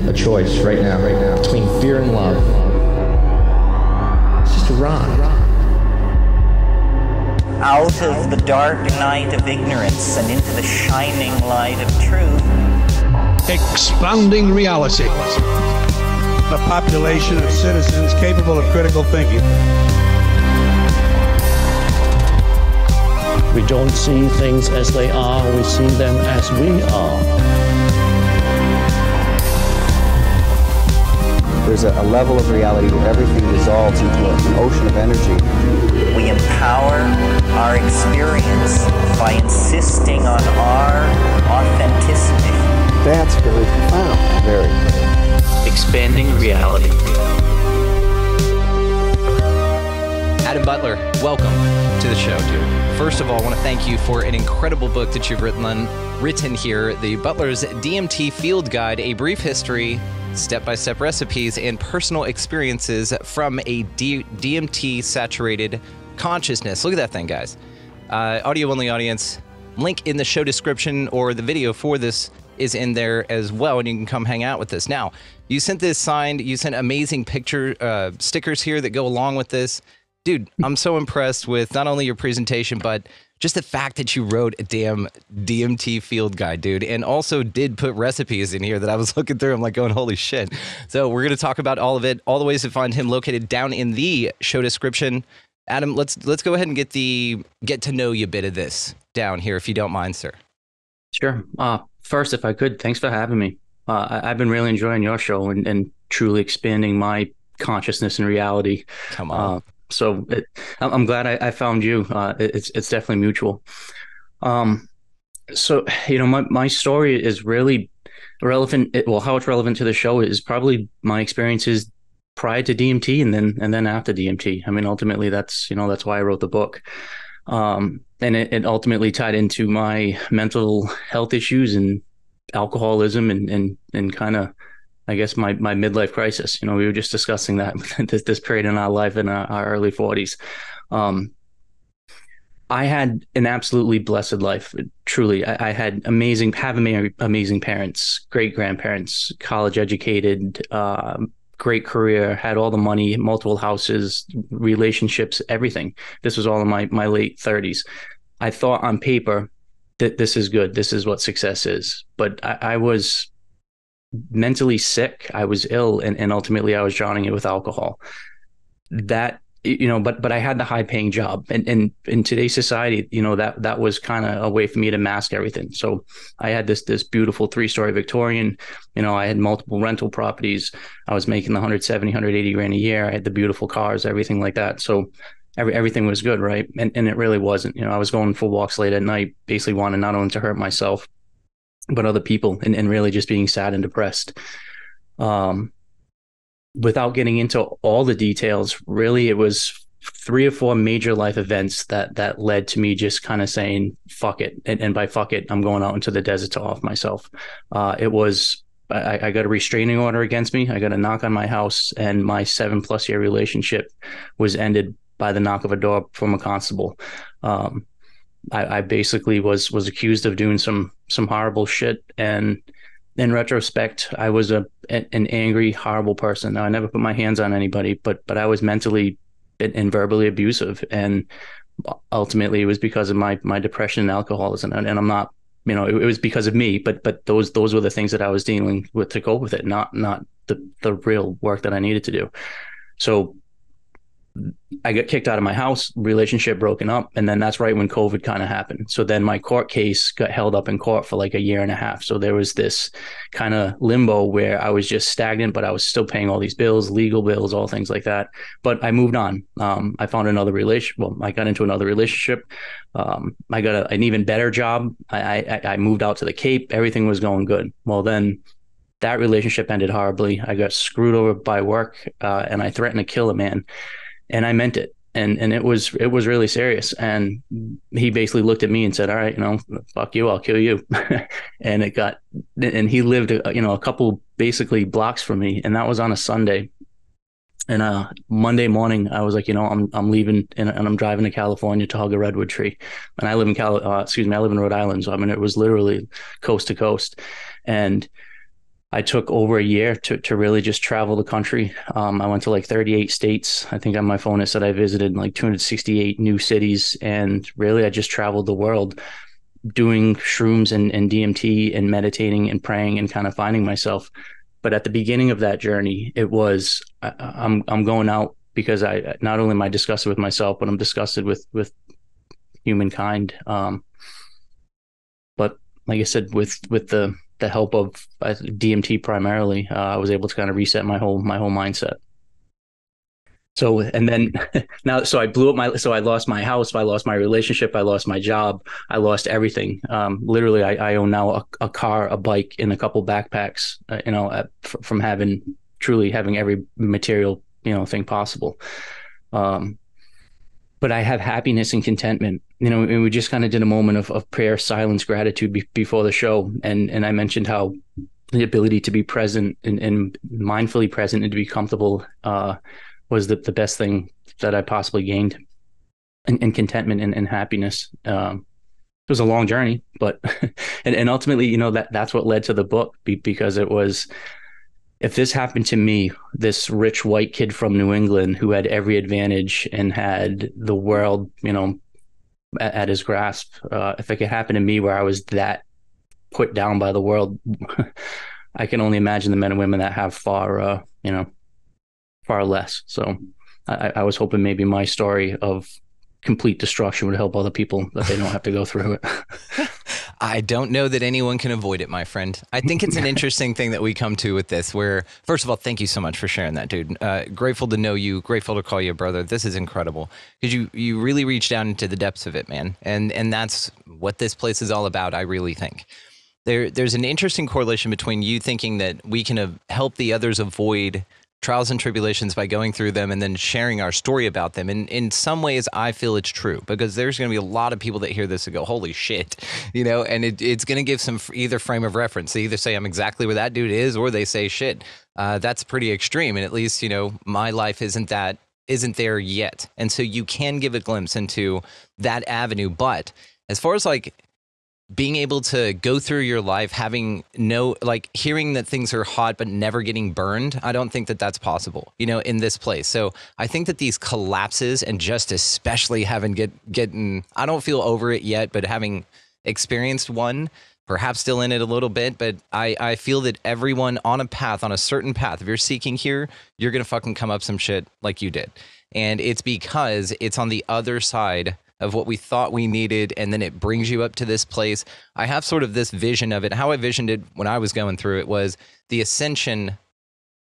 a choice right now, between fear and love. It's just a ride. Out of the dark night of ignorance and into the shining light of truth. Expanding reality. A population of citizens capable of critical thinking. We don't see things as they are, we see them as we are. There's a level of reality where everything dissolves into an ocean of energy. We empower our experience by insisting on our authenticity. That's very profound. Very. Expanding reality. Adam Butler, welcome to the show, dude. First of all, I want to thank you for an incredible book that you've written here, the Butler's DMT Field Guide, a brief history, step-by-step recipes, and personal experiences from a DMT-saturated consciousness. Look at that thing, guys. Audio-only audience, link in the show description, or the video for this is in there as well, and you can come hang out with us. Now, you sent this signed, you sent amazing picture stickers here that go along with this. Dude, I'm so impressed with not only your presentation, but just the fact that you wrote a damn DMT field guide, dude, and also did put recipes in here that I was looking through. I'm like going, holy shit. So we're going to talk about all of it, all the ways to find him located down in the show description. Adam, let's go ahead and get to know you bit of this down here, if you don't mind, sir. Sure. First, if I could, thanks for having me. I've been really enjoying your show and truly expanding my consciousness and reality. Come on. So I'm glad I found you. It's definitely mutual. So, you know, my story is really relevant. Well, how it's relevant to the show is probably my experiences prior to DMT and then after DMT. I mean, ultimately, that's why I wrote the book. And it ultimately tied into my mental health issues and alcoholism and kind of, I guess, my midlife crisis. You know, we were just discussing that this period in our life in our early 40s. I had an absolutely blessed life. Truly, I had amazing parents, great grandparents, college educated, great career, had all the money, multiple houses, relationships, everything. This was all in my late 30s. I thought on paper that this is good. This is what success is. But I was mentally sick. I was ill, and ultimately I was drowning it with alcohol. That, you know, but I had the high paying job, and in today's society, you know, that was kind of a way for me to mask everything. So I had this beautiful 3-story Victorian. You know, I had multiple rental properties. I was making the 170, 180 grand a year. I had the beautiful cars, everything like that. So everything was good, right? And it really wasn't. You know, I was going for walks late at night, basically wanting not only to hurt myself but other people, and really just being sad and depressed. Without getting into all the details, really, it was 3 or 4 major life events that led to me just kind of saying, fuck it. And by fuck it, I'm going out into the desert to off myself. It was, I got a restraining order against me. I got a knock on my house, and my 7+ year relationship was ended by the knock of a door from a constable. I basically was accused of doing some horrible shit, and in retrospect, I was an angry, horrible person. Now, I never put my hands on anybody, but I was mentally and verbally abusive, and ultimately it was because of my depression and alcoholism. And I'm not, you know, it was because of me, but those were the things that I was dealing with to cope with it, not the real work that I needed to do. So I got kicked out of my house, relationship broken up, and then that's right when COVID kind of happened. So then my court case got held up in court for like a year and a half. So there was this kind of limbo where I was just stagnant, but I was still paying all these bills, legal bills, all things like that. But I moved on. I found another relationship. Well, I got into another relationship. I got an even better job. I moved out to the Cape. Everything was going good. Well, then that relationship ended horribly. I got screwed over by work, and I threatened to kill a man. And I meant it. And it was really serious. And he basically looked at me and said, all right, you know, fuck you, I'll kill you. And he lived, a couple basically blocks from me. And that was on a Sunday. And Monday morning, I was like, you know, I'm leaving and I'm driving to California to hug a redwood tree. And I live in I live in Rhode Island. So I mean, it was literally coast to coast. And I took over a year to really just travel the country. I went to like 38 states. I think on my phone it said I visited like 268 new cities, and really I just traveled the world doing shrooms and DMT and meditating and praying and kind of finding myself. But at the beginning of that journey, it was I'm going out because I not only am I disgusted with myself, but I'm disgusted with humankind. But like I said, with the help of DMT primarily, I was able to kind of reset my whole mindset. So, and then now, so I blew up so I lost my house, I lost my relationship, I lost my job, I lost everything. Literally, I own now a car, a bike, and a couple backpacks, from truly having every material, thing possible. But I have happiness and contentment, and we just kind of did a moment of prayer, silence, gratitude before the show. And I mentioned how the ability to be present and mindfully present and to be comfortable, was the best thing that I possibly gained, and contentment and happiness. It was a long journey, but, and ultimately, that's what led to the book, because it was, if this happened to me, this rich white kid from New England who had every advantage and had the world, at his grasp, if it could happen to me where I was that put down by the world, I can only imagine the men and women that have far less. So I was hoping maybe my story of complete destruction would help other people, that they don't have to go through it. I don't know that anyone can avoid it, my friend. I think it's an interesting thing that we come to with this, where, first of all, thank you so much for sharing that, dude. Grateful to know you, grateful to call you a brother. This is incredible, because you really reach down into the depths of it, man. And that's what this place is all about, I really think. There's an interesting correlation between you thinking that we can help the others avoid trials and tribulations by going through them and then sharing our story about them. And in some ways, I feel it's true, because there's going to be a lot of people that hear this and go, holy shit, and it's going to give some either frame of reference. They either say I'm exactly where that dude is, or they say, shit, that's pretty extreme. And at least, my life isn't there yet. And so you can give a glimpse into that avenue. But as far as like being able to go through your life, hearing that things are hot, but never getting burned, I don't think that that's possible, in this place. So I think that these collapses, and just especially having getting, I don't feel over it yet, but having experienced one, perhaps still in it a little bit, but I feel that everyone on a certain path, if you're seeking here, you're going to fucking come up some shit like you did. And it's because it's on the other side of what we thought we needed, and then it brings you up to this place. I have sort of this vision of it. How I visioned it when I was going through it was the ascension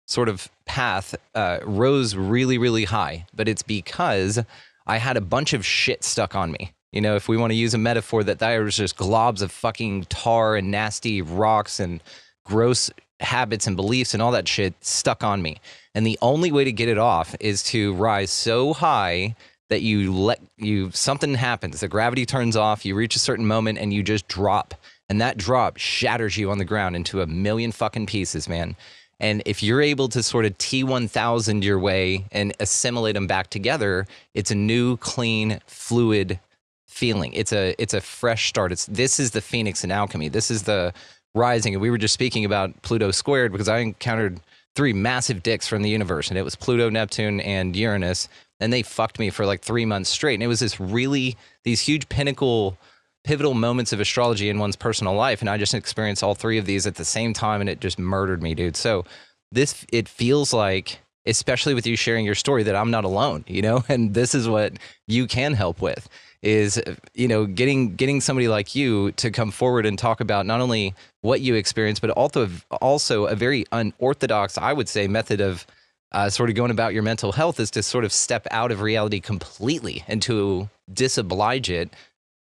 sort of path rose really, really high, but it's because I had a bunch of shit stuck on me. If we want to use a metaphor, that there was just globs of fucking tar and nasty rocks and gross habits and beliefs and all that shit stuck on me. And the only way to get it off is to rise so high that something happens, the gravity turns off, you reach a certain moment and you just drop. And that drop shatters you on the ground into a million fucking pieces, man. And if you're able to sort of T1000 your way and assimilate them back together, it's a new, clean, fluid feeling. It's a fresh start. This is the phoenix in alchemy. This is the rising. And we were just speaking about Pluto squared, because I encountered 3 massive dicks from the universe, and it was Pluto, Neptune, and Uranus. And they fucked me for like 3 months straight. And it was these huge pivotal moments of astrology in one's personal life. And I just experienced all 3 of these at the same time, and it just murdered me, dude. So it feels like, especially with you sharing your story, that I'm not alone, and this is what you can help with, is, getting somebody like you to come forward and talk about not only what you experienced, but also a very unorthodox, I would say, method of sort of going about your mental health, is to sort of step out of reality completely and to disoblige it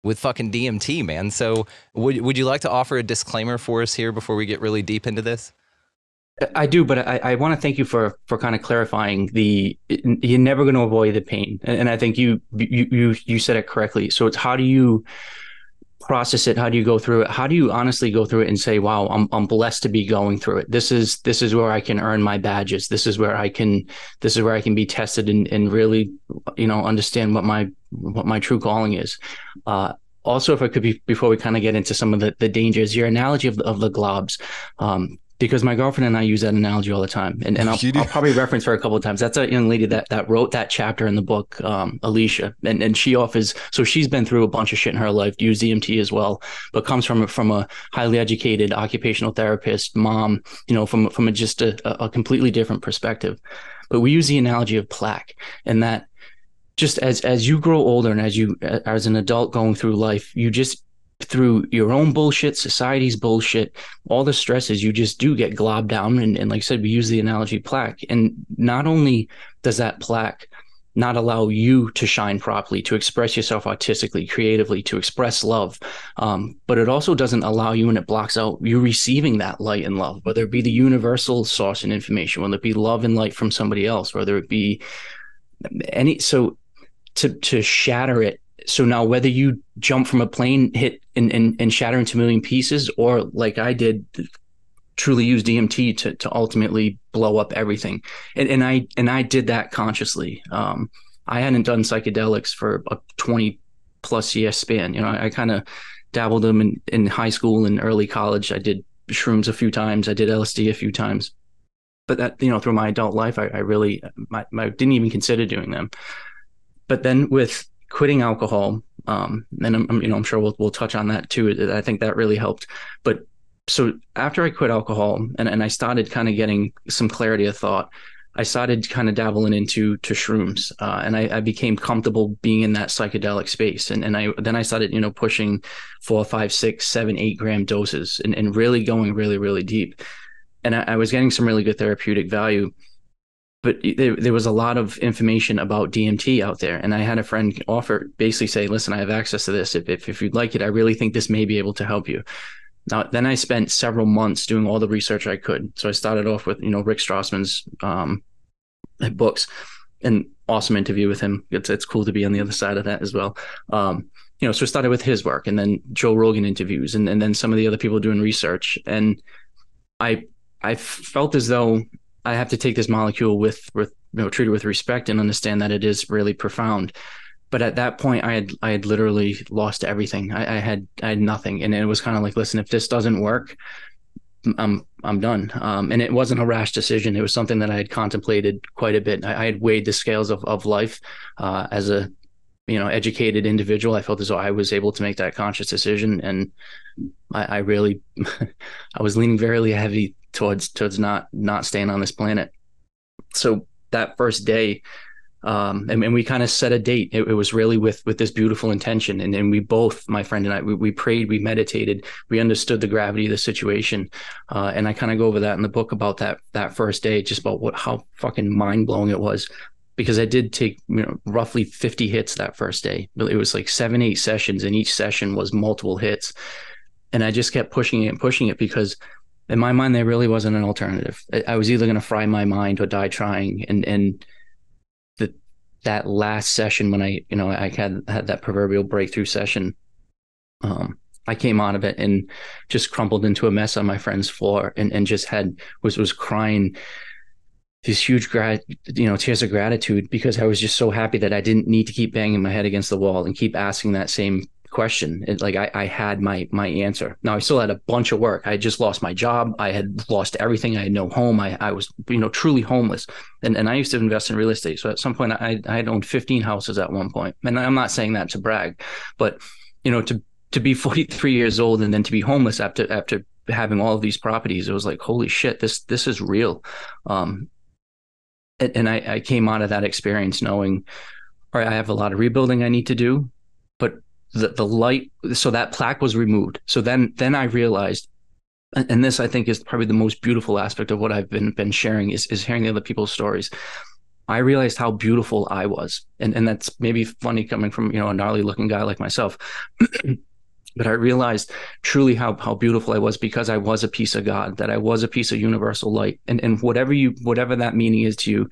with fucking DMT, man. So would you like to offer a disclaimer for us here before we get really deep into this? I do, but I want to thank you for kind of clarifying you're never going to avoid the pain. And I think you said it correctly. So it's, how do you process it? How do you go through it? How do you honestly go through it and say, wow, I'm blessed to be going through it. This is where I can earn my badges. This is where I can be tested and really, understand what my true calling is. Also, if I could be, before we kind of get into some of the dangers, your analogy of the globs, because my girlfriend and I use that analogy all the time, and I'll probably reference her a couple of times. That's a young lady that wrote that chapter in the book, Alicia, and she offers. So she's been through a bunch of shit in her life, used DMT as well, but comes from a highly educated occupational therapist, mom, from just a completely different perspective. But we use the analogy of plaque, and that just as you grow older and as an adult going through life, you just, through your own bullshit, society's bullshit, all the stresses, you just do get globbed down. And like I said, we use the analogy plaque. And not only does that plaque not allow you to shine properly, to express yourself artistically, creatively, to express love, but it also doesn't allow you, and it blocks out you receiving that light and love, whether it be the universal source and information, whether it be love and light from somebody else, whether it be any. So to shatter it. So now whether you jump from a plane, hit and shatter into a million pieces, or like I did, truly use DMT to ultimately blow up everything. And I did that consciously. I hadn't done psychedelics for a 20 plus year span. I kind of dabbled them in high school and early college. I did shrooms a few times. I did LSD a few times. But that, through my adult life, I really I didn't even consider doing them. But then with quitting alcohol, and I'm sure we'll touch on that too. I think that really helped. But so after I quit alcohol and I started kind of getting some clarity of thought, I started kind of dabbling into shrooms, and I became comfortable being in that psychedelic space. And then I started, pushing 4, 5, 6, 7, 8 gram doses and really going really, really deep. And I was getting some really good therapeutic value. But there was a lot of information about DMT out there. And I had a friend basically say, listen, I have access to this. If you'd like it, I really think this may be able to help you. Now, then I spent several months doing all the research I could. So I started off with, Rick Strassman's books, an awesome interview with him. It's cool to be on the other side of that as well. So I started with his work, and then Joe Rogan interviews, and then some of the other people doing research. And I felt as though I have to take this molecule with treat it with respect and understand that it is really profound. But at that point, I had literally lost everything. I had nothing, and it was kind of like, listen, if this doesn't work, I'm done. And it wasn't a rash decision. It was something that I had contemplated quite a bit. I had weighed the scales of life as a educated individual. I felt as though I was able to make that conscious decision, and I really I was leaning very heavy towards not staying on this planet. So that first day, and we kind of set a date. It was really with this beautiful intention, and then we both, my friend and I, we prayed, we meditated, we understood the gravity of the situation, and I kind of go over that in the book about that first day, just about how fucking mind blowing it was, because I did take roughly 50 hits that first day. It was like 7, 8 sessions, and each session was multiple hits, and I just kept pushing it because in my mind, there really wasn't an alternative. I was either going to fry my mind or die trying. And that last session, when I had that proverbial breakthrough session, I came out of it and just crumpled into a mess on my friend's floor, and just was crying these huge tears of gratitude, because I was just so happy that I didn't need to keep banging my head against the wall and keep asking that same question. I had my answer. Now I still had a bunch of work. I had just lost my job. I had lost everything. I had no home. I was truly homeless, and I used to invest in real estate. So at some point I had owned 15 houses at one point. And I'm not saying that to brag, but to be 43 years old and then to be homeless after having all of these properties, it was like, holy shit, this is real. And I came out of that experience knowing, all right, I have a lot of rebuilding I need to do, but the light, so that plaque was removed. So then I realized, and this I think is probably the most beautiful aspect of what I've been sharing is hearing the other people's stories. I realized how beautiful I was. And that's maybe funny coming from, a gnarly looking guy like myself. But I realized truly how beautiful I was, because I was a piece of God, that I was a piece of universal light. And whatever that meaning is to you,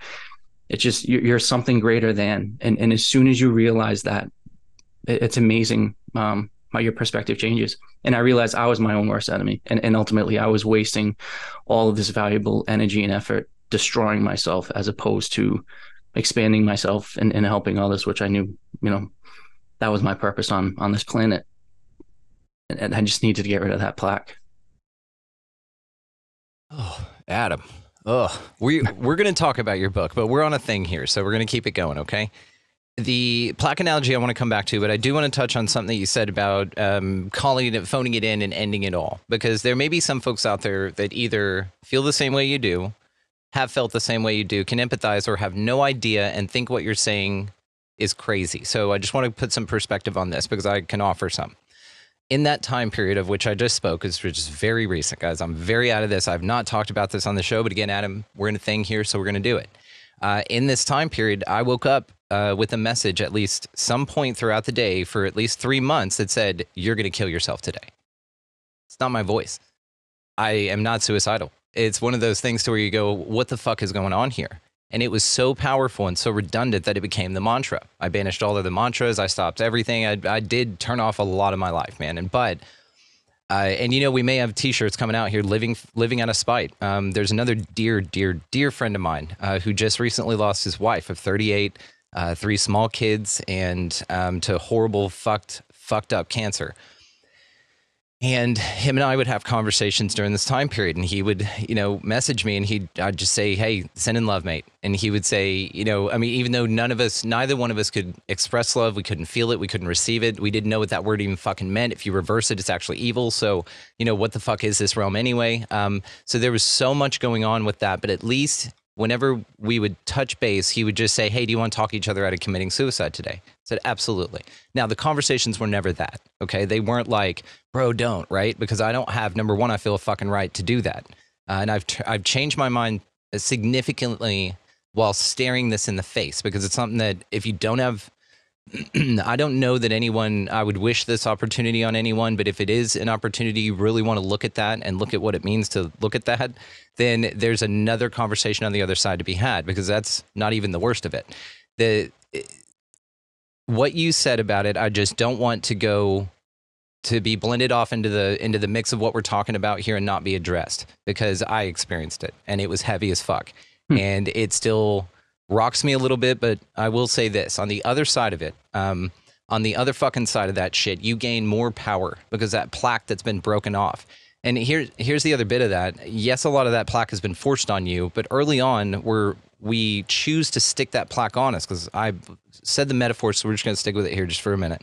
it's just, you're something greater than. And as soon as you realize that, it's amazing how your perspective changes. And I realized I was my own worst enemy. And ultimately I was wasting all of this valuable energy and effort destroying myself, as opposed to expanding myself and helping others, which I knew, that was my purpose on this planet. And I just needed to get rid of that plaque. Oh, Adam. We're going to talk about your book, but we're on a thing here, so we're going to keep it going, okay? The plaque analogy I want to come back to, but I do want to touch on something that you said about calling it, phoning it in, and ending it all. Because there may be some folks out there that either feel the same way you do, have felt the same way you do, can empathize, or have no idea and think what you're saying is crazy. So I just want to put some perspective on this because I can offer some. In that time period of which I just spoke, which is very recent, guys. I'm very out of this. I've not talked about this on the show, but again, Adam, we're in a thing here, so we're going to do it. In this time period, I woke up with a message at least some point throughout the day for at least 3 months that said, you're going to kill yourself today. It's not my voice. I am not suicidal. It's one of those things to where you go, what the fuck is going on here? And it was so powerful and so redundant that it became the mantra. I banished all of the mantras. I stopped everything. I did turn off a lot of my life, man. And you know, we may have T-shirts coming out here, living out of spite. There's another dear friend of mine who just recently lost his wife of 38, 3 small kids, and to horrible fucked up cancer. And him and I would have conversations during this time period, and he would, you know, message me, and I'd just say, hey, send in love, mate. And he would say, you know, I mean, even though neither one of us could express love, we couldn't feel it, we couldn't receive it, we didn't know what that word even fucking meant. If you reverse it, it's actually evil. So, you know, what the fuck is this realm anyway? So there was so much going on with that, but at least whenever we would touch base, he would just say, hey, do you want to talk each other out of committing suicide today? I said, absolutely. Now, the conversations were never that, okay? They weren't like, bro, don't, right? Because I don't have, number one, I feel a fucking right to do that. And I've changed my mind significantly while staring this in the face, because it's something that if you don't have, I don't know that I would wish this opportunity on anyone, but if it is an opportunity, you really want to look at that and look at what it means to look at that, then there's another conversation on the other side to be had, because that's not even the worst of it. What you said about it, I just don't want to be blended off into the mix of what we're talking about here and not be addressed, because I experienced it and it was heavy as fuck. And it still rocks me a little bit, but I will say this, on the other side of it, on the other fucking side of that shit, you gain more power because that plaque that's been broken off. And here's the other bit of that. Yes, a lot of that plaque has been forced on you, but early on we choose to stick that plaque on us, because I said the metaphor, so we're just going to stick with it here just for a minute.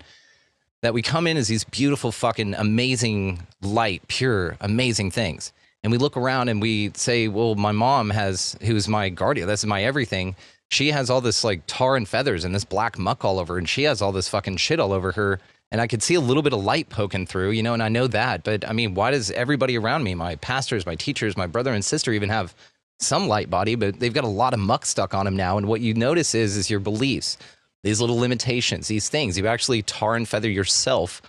That we come in as these beautiful fucking amazing light, pure, amazing things. And we look around and we say, well, my mom who's my guardian, that's my everything. She has all this like tar and feathers and this black muck all over, and she has all this fucking shit all over her. And I could see a little bit of light poking through, you know, and I know that. But I mean, why does everybody around me, my pastors, my teachers, my brother and sister even have some light body, but they've got a lot of muck stuck on them now. And what you notice is your beliefs, these little limitations, these things. You actually tar and feather yourself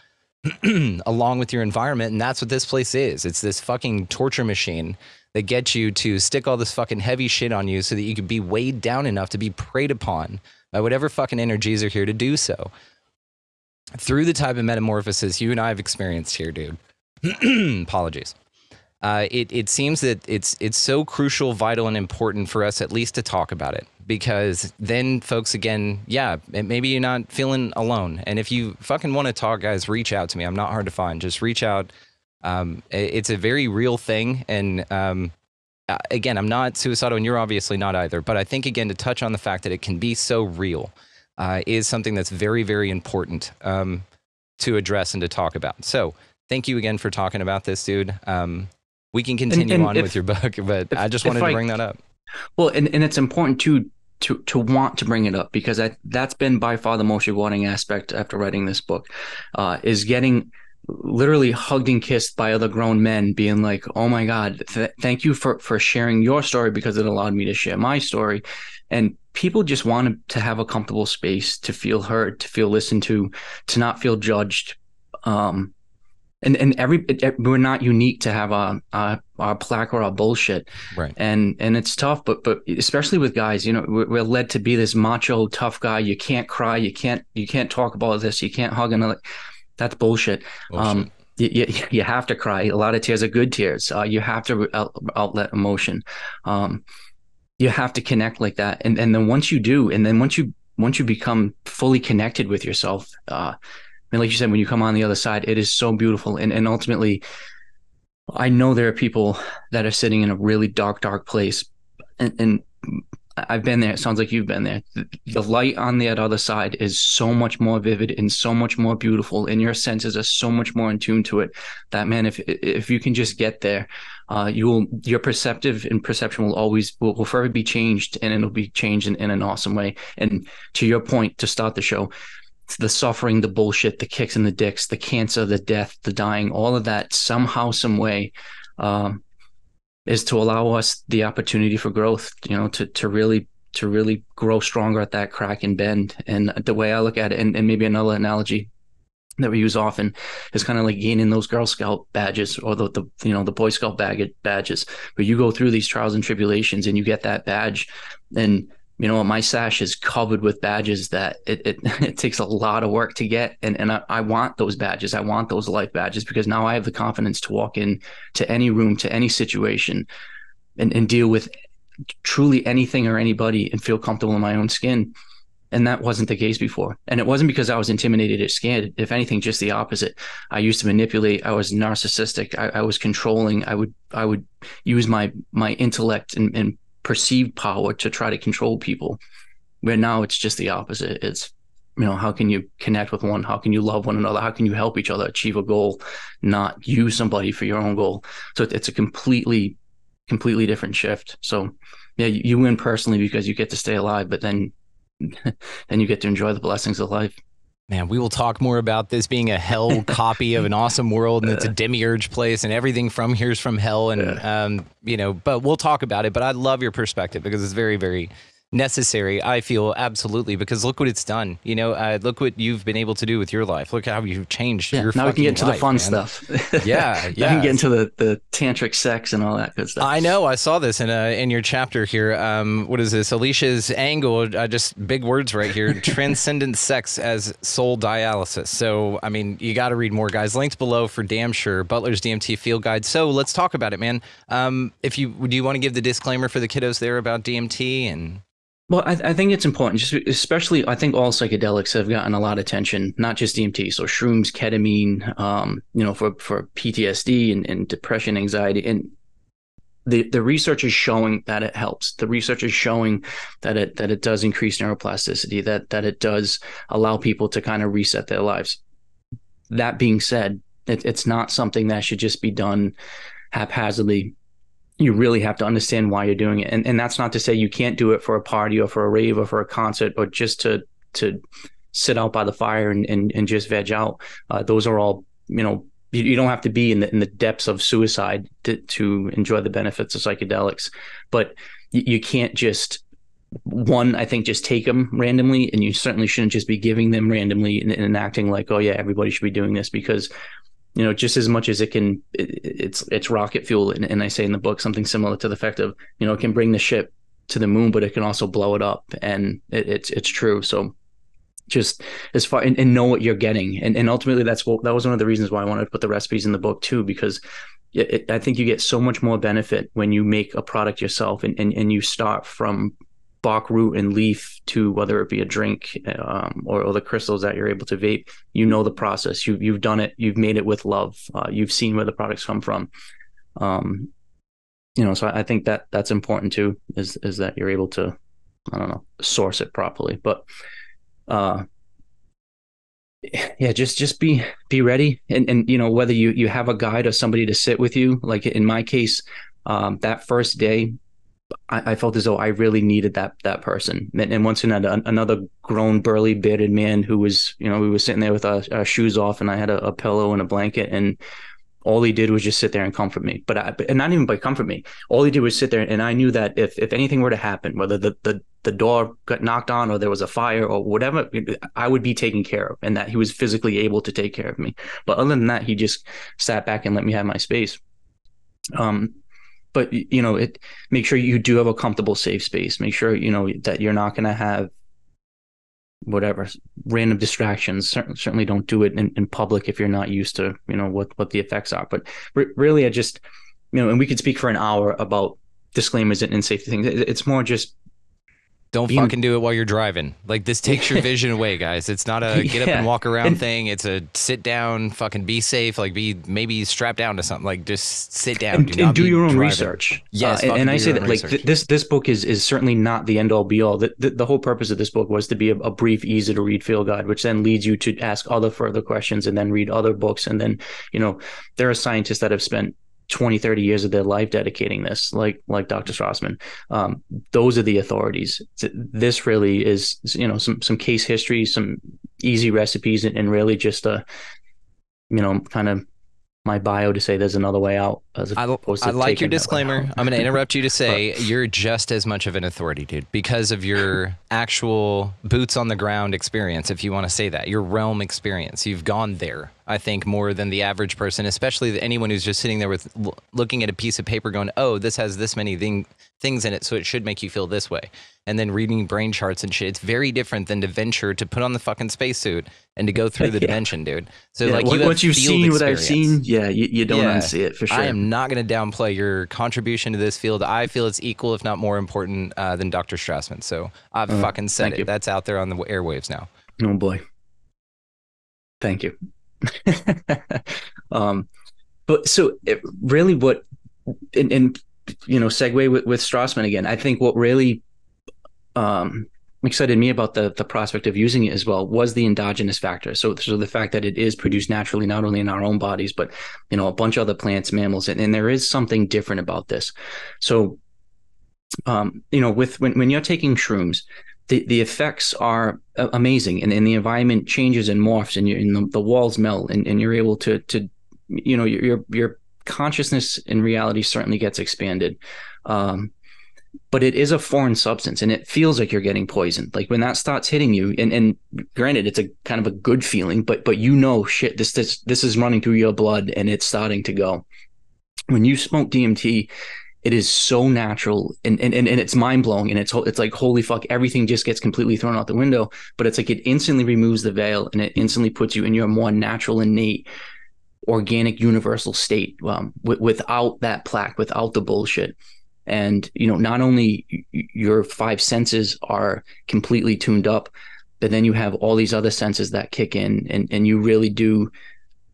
along with your environment. And that's what this place is. It's this fucking torture machine that gets you to stick all this fucking heavy shit on you so that you can be weighed down enough to be preyed upon by whatever fucking energies are here to do so. Through the type of metamorphosis you and I have experienced here, dude. Apologies. It seems that it's so crucial, vital, and important for us at least to talk about it, because then folks, again, yeah, maybe you're not feeling alone. And if you fucking want to talk, guys, reach out to me. I'm not hard to find. Just reach out. It's a very real thing. And again, I'm not suicidal, and you're obviously not either. But I think, again, to touch on the fact that it can be so real is something that's very, very important to address and to talk about. So thank you again for talking about this, dude. We can continue on with your book, but I just wanted to bring that up. Well, and it's important to want to bring it up, because that's been by far the most rewarding aspect after writing this book, is getting literally hugged and kissed by other grown men being like, oh my God, thank you for sharing your story, because it allowed me to share my story. And people just want to have a comfortable space to feel heard, to feel listened to not feel judged. And we're not unique to have our plaque or our bullshit, right? And it's tough, but especially with guys, you know, we're led to be this macho tough guy. You can't cry, you can't talk about this, you can't hug another. That's bullshit. You have to cry. A lot of tears are good tears. You have to outlet emotion. You have to connect like that, and then once you do, and then once you become fully connected with yourself, and like you said, when you come on the other side, it is so beautiful. And ultimately, I know there are people that are sitting in a really dark place, and I've been there. It sounds like you've been there. The light on the other side is so much more vivid and so much more beautiful, and your senses are so much more in tune to it. That, man, if you can just get there, your perception will always will forever be changed, and it'll be changed in an awesome way. And to your point to start the show, the suffering, the bullshit, the kicks and the dicks, the cancer, the death, the dying, all of that somehow, some way, is to allow us the opportunity for growth, to really grow stronger at that crack and bend. And the way I look at it, and maybe another analogy that we use often, is kind of like gaining those Girl Scout badges or the Boy Scout badges, where you go through these trials and tribulations and you get that badge. And my sash is covered with badges that it takes a lot of work to get. And I want those badges. I want those life badges, because now I have the confidence to walk in to any room, to any situation, and deal with truly anything or anybody and feel comfortable in my own skin. And that wasn't the case before. And it wasn't because I was intimidated or scared. If anything, just the opposite. I used to manipulate. I was narcissistic. I was controlling. I would use my intellect and perceived power to try to control people, where now it's just the opposite. It's, how can you connect with one? How can you love one another? How can you help each other achieve a goal, not use somebody for your own goal? So it's a completely different shift. So yeah, you win personally because you get to stay alive, but then you get to enjoy the blessings of life. Man, we will talk more about this being a hell copy of an awesome world, and it's a demiurge place, and everything from here's from hell, and but we'll talk about it. But I love your perspective, because it's very, very necessary, I feel, absolutely, because look what it's done. Look what you've been able to do with your life. Look how you've changed your now we can get into life, the fun man. stuff. Yeah. We can get into the tantric sex and all that good stuff. I know. I saw this in your chapter here. What is this? Alicia's angle, just big words right here. Transcendent sex as soul dialysis. So, I mean, you got to read more, guys. Links below for damn sure. Butler's DMT Field Guide. So let's talk about it, man. Do you want to give the disclaimer for the kiddos there about DMT and... Well, I think it's important, just especially, I think all psychedelics have gotten a lot of attention, not just DMT. So shrooms, ketamine, for PTSD and depression, anxiety. And the research is showing that it helps. The research is showing that it does increase neuroplasticity, that it does allow people to kind of reset their lives. That being said, it's not something that should just be done haphazardly. You really have to understand why you're doing it. And that's not to say you can't do it for a party or for a rave or for a concert or just to sit out by the fire and just veg out. Those are all, you don't have to be in the depths of suicide to enjoy the benefits of psychedelics. But you can't just, I think, just take them randomly, and you certainly shouldn't just be giving them randomly and acting like, oh yeah, everybody should be doing this, because just as much as it's rocket fuel. And I say in the book something similar to the effect of, it can bring the ship to the moon, but it can also blow it up. And it's true. So just as far and know what you're getting. And ultimately that was one of the reasons why I wanted to put the recipes in the book too, because I think you get so much more benefit when you make a product yourself and you start from bark, root, and leaf to whether it be a drink or the crystals that you're able to vape. The process. You've done it. You've made it with love. You've seen where the products come from. So I think that's important too, is that you're able to, source it properly. But just be ready. And whether you have a guide or somebody to sit with you, like in my case, that first day, I felt as though I really needed that person. And once again, another grown, burly, bearded man who was, we were sitting there with our shoes off, and I had a pillow and a blanket, and all he did was just sit there and comfort me. And not even by comfort me, all he did was sit there, and I knew that if anything were to happen, whether the door got knocked on or there was a fire or whatever, I would be taken care of, and that he was physically able to take care of me. But other than that, he just sat back and let me have my space. But, make sure you do have a comfortable, safe space. Make sure, that you're not going to have whatever random distractions. Certainly don't do it in public if you're not used to, what the effects are. But really, I just, and we could speak for an hour about disclaimers and safety things. It's more just Don't fucking do it while you're driving. Like, this takes your vision away, guys. It's not a get up and walk around thing. It's a sit down, fucking be safe, like be maybe strapped down to something. Like, just sit down. And do your own research. Yes. And I say that like this book is certainly not the end all be all. The whole purpose of this book was to be a brief, easy to read field guide, which then leads you to ask other further questions and then read other books. And then, there are scientists that have spent 20, 30 years of their life dedicating this, like Dr. Strassman. Those are the authorities. This really is, some case history, some easy recipes, and really just kind of my bio to say there's another way out. I like your disclaimer. I'm going to interrupt you to say you're just as much of an authority, dude, because of your actual boots on the ground experience, if you want to say that, your realm experience. You've gone there, I think, more than the average person, especially anyone who's just sitting there with looking at a piece of paper going, oh, this has this many things in it, so it should make you feel this way. And then reading brain charts and shit. It's very different than to venture to put on the fucking spacesuit and to go through the dimension, dude. So like, once you've seen what I've seen, you don't unsee it for sure. I am not going to downplay your contribution to this field. I feel it's equal, if not more important than Dr. Strassman. So I've fucking said it. You. That's out there on the airwaves now. Oh boy. Thank you. But so really what, and segue with Strassman again, I think what really excited me about the prospect of using it as well was the endogenous factor. So the fact that it is produced naturally, not only in our own bodies, but a bunch of other plants, mammals, and there is something different about this. So when you're taking shrooms, the effects are amazing, and the environment changes and morphs, and the walls melt, and you're able to your consciousness in reality certainly gets expanded. But it is a foreign substance, and it feels like you're getting poisoned. Like when that starts hitting you, and granted, it's a kind of a good feeling, but shit, this is running through your blood, and it's starting to go. When you smoke DMT, it is so natural, and it's mind blowing, and it's like, holy fuck, everything just gets completely thrown out the window. But it's like it instantly removes the veil, and it instantly puts you in your more natural, innate, organic, universal state, without that plaque, without the bullshit. And not only your five senses are completely tuned up, but then you have all these other senses that kick in, and you really do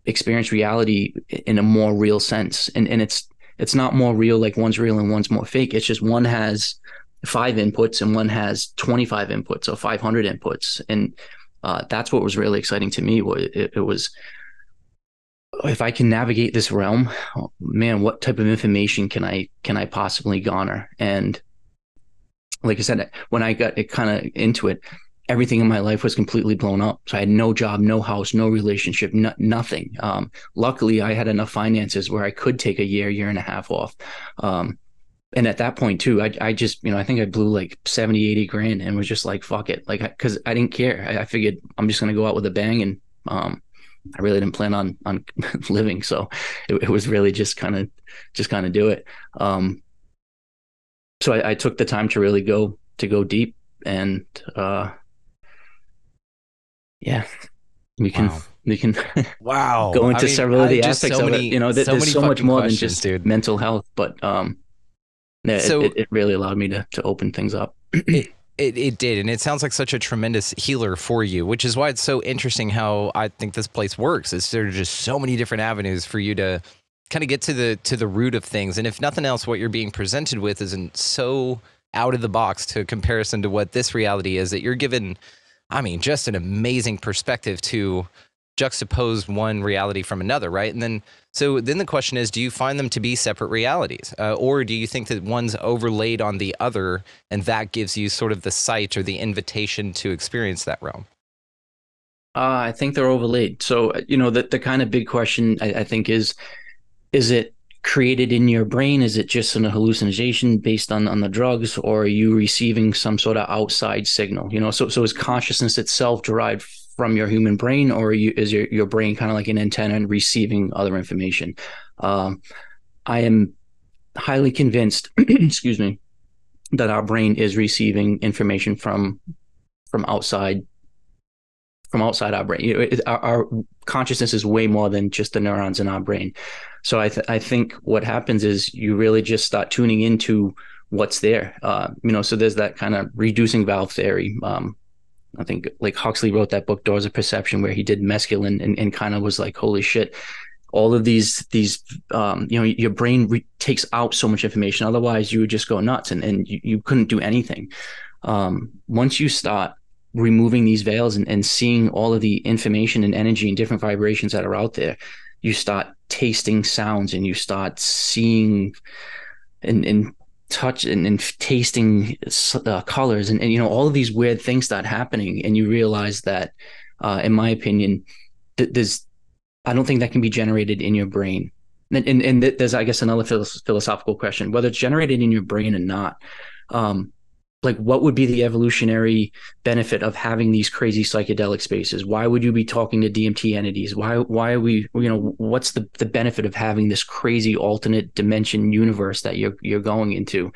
experience reality in a more real sense. And it's not more real, like one's real and one's more fake. It's just one has 5 inputs and one has 25 inputs or 500 inputs. And that's what was really exciting to me. It was, if I can navigate this realm, oh, man, what type of information can I possibly garner? And like I said, when I got it kind of into it, everything in my life was completely blown up. So I had no job, no house, no relationship, nothing. Luckily, I had enough finances where I could take a year and a half off. And at that point too, I just, I think I blew like 70, 80 grand and was just like, fuck it. Like, cause I didn't care. I figured I'm just going to go out with a bang, and I really didn't plan on living. So it was really just kind of do it. So I took the time to really go deep, and we can wow. go into several of the aspects of it. There's so much more than just mental health, but it really allowed me to open things up. It did, and it sounds like such a tremendous healer for you, which is why it's so interesting how I think this place works. There are just so many different avenues for you to kind of get to the root of things. And if nothing else, what you're being presented with isn't so out of the box to comparison to what this reality is, that you're given, just an amazing perspective to juxtapose one reality from another, right? And then the question is, do you find them to be separate realities? Or do you think that one's overlaid on the other, and that gives you sort of the sight or the invitation to experience that realm? I think they're overlaid. So, the kind of big question I think is it created in your brain? Is it just a hallucination based on the drugs, or are you receiving some sort of outside signal? So is consciousness itself derived from your human brain, or is your brain kind of like an antenna and receiving other information? I am highly convinced, excuse me, that our brain is receiving information from outside our brain. Our consciousness is way more than just the neurons in our brain. So I think what happens is you really just start tuning into what's there. So there's that kind of reducing valve theory. I think like Huxley wrote that book, Doors of Perception, where he did mescaline and kind of was like, holy shit, all of these your brain takes out so much information. Otherwise you would just go nuts and you couldn't do anything. Once you start removing these veils and seeing all of the information and energy and different vibrations that are out there, you start tasting sounds and you start seeing and touch and tasting colors and all of these weird things start happening, and you realize that in my opinion I don't think that can be generated in your brain. And there's, I guess, another philosophical question, whether it's generated in your brain or not. Like, what would be the evolutionary benefit of having these crazy psychedelic spaces? Why would you be talking to DMT entities? Why are we, what's the benefit of having this crazy alternate dimension universe that you're going into?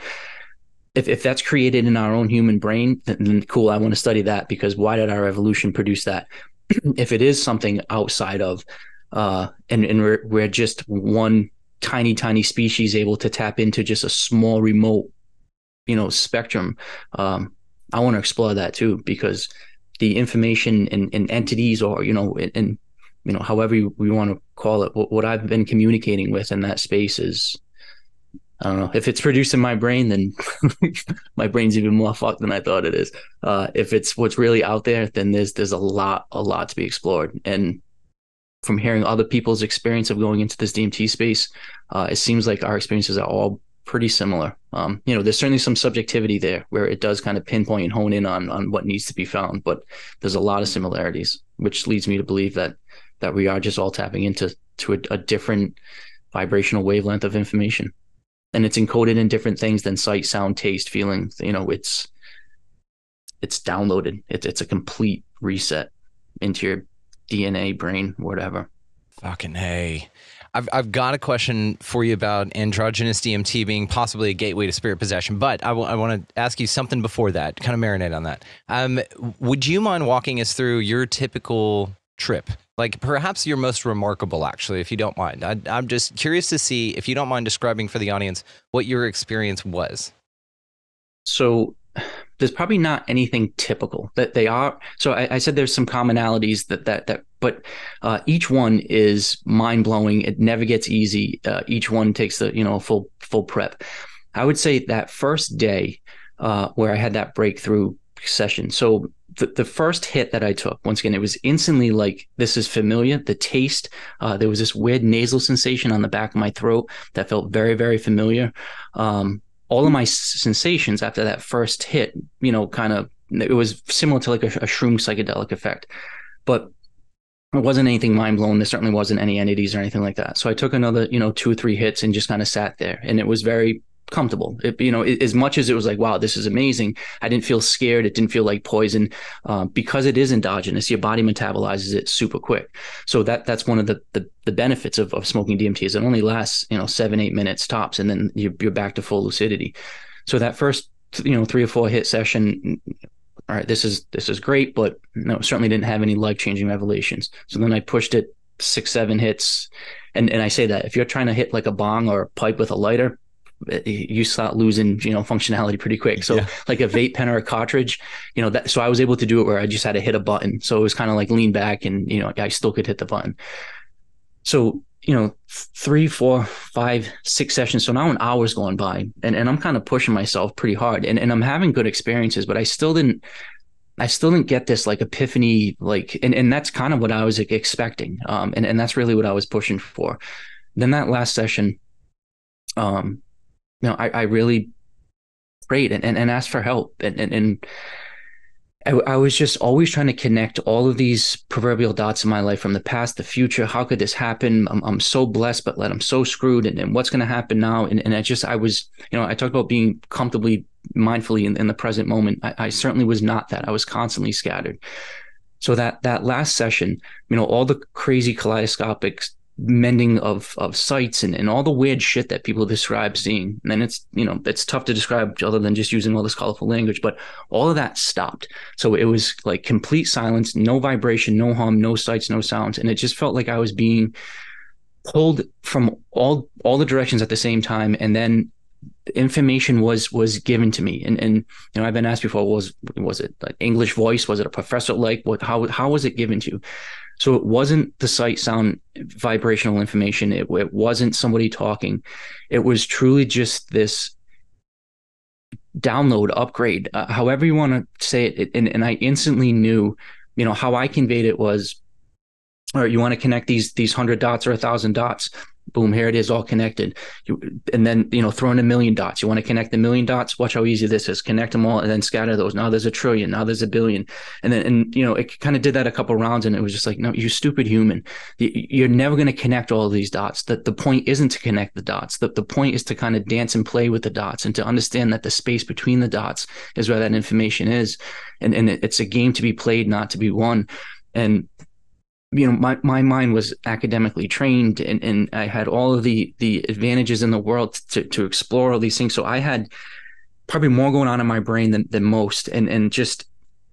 If that's created in our own human brain, then cool, I want to study that, because why did our evolution produce that? If it is something outside of, and we're just one tiny species able to tap into just a small remote spectrum, I want to explore that too, because the information and entities, or however we want to call it, what I've been communicating with in that space is, I don't know, if it's produced in my brain, then my brain's even more fucked than I thought it is. If it's what's really out there, then there's a lot to be explored. And from hearing other people's experience of going into this DMT space, it seems like our experiences are all pretty similar. There's certainly some subjectivity there where it does kind of pinpoint and hone in on what needs to be found, but there's a lot of similarities, which leads me to believe that we are just all tapping into a different vibrational wavelength of information, and it's encoded in different things than sight, sound, taste, feeling. It's downloaded. It's a complete reset into your DNA, brain, whatever. Fucking hey. I've got a question for you about androgynous DMT being possibly a gateway to spirit possession, but I want to ask you something before that, kind of marinate on that. Would you mind walking us through your typical trip? Like perhaps your most remarkable, actually, if you don't mind. I'm just curious to see, if you don't mind describing for the audience, what your experience was. So there's probably not anything typical that they are. So I said there's some commonalities but each one is mind blowing. It never gets easy. Each one takes the full prep. I would say that first day where I had that breakthrough session. So the first hit that I took, once again, it was instantly like, this is familiar. The taste, there was this weird nasal sensation on the back of my throat that felt very, very familiar. All of my sensations after that first hit, it was similar to like a shroom psychedelic effect, but it wasn't anything mind blowing. There certainly wasn't any entities or anything like that. So I took another, 2 or 3 hits and just kind of sat there, and it was very comfortable. As much as it was like, wow, this is amazing, I didn't feel scared. It didn't feel like poison, because it is endogenous. Your body metabolizes it super quick. So that's one of the benefits of smoking DMT, is it only lasts 7-8 minutes tops, and then you're back to full lucidity. So that first 3 or 4 hit session, all right, this is great, but no, certainly didn't have any life-changing revelations. So then I pushed it 6-7 hits, and I say that if you're trying to hit like a bong or a pipe with a lighter, you start losing functionality pretty quick. So like a vape pen or a cartridge, so I was able to do it where I just had to hit a button. So it was kind of like lean back and I still could hit the button. So 3, 4, 5, 6 sessions, so now an hour's going by, and I'm kind of pushing myself pretty hard, and I'm having good experiences, but I still didn't get this like epiphany, like, and that's kind of what I was expecting, and that's really what I was pushing for. Then that last session, I really prayed and asked for help, and I was just always trying to connect all of these proverbial dots in my life, from the past, the future. How could this happen? I'm so blessed, but I'm so screwed, and what's going to happen now? And I was, I talked about being comfortably, mindfully in the present moment. I certainly was not that. I was constantly scattered. So that last session, all the crazy kaleidoscopic mending of sights and all the weird shit that people describe seeing. And then it's tough to describe other than just using all this colorful language, but all of that stopped. So it was like complete silence, no vibration, no hum, no sights, no sounds. And it just felt like I was being pulled from all the directions at the same time. And then the information was given to me. And I've been asked before, was it like English voice? Was it a professor? Like how was it given to you? So it wasn't the sight, sound, vibrational information. It wasn't somebody talking. It was truly just this download, upgrade, however you want to say it. And I instantly knew, how I conveyed it was, all right, you want to connect these 100 dots or 1,000 dots. Boom, here it is, all connected. And then, throw in 1,000,000 dots. You want to connect 1,000,000 dots? Watch how easy this is. Connect them all and then scatter those. Now there's 1,000,000,000,000. Now there's 1,000,000,000. And then, it kind of did that a couple of rounds, and it was just like, no, you stupid human. You're never going to connect all of these dots. The point isn't to connect the dots. The point is to kind of dance and play with the dots and to understand that the space between the dots is where that information is. And it's a game to be played, not to be won. And my mind was academically trained, and I had all of the advantages in the world to explore all these things. So I had probably more going on in my brain than most, and just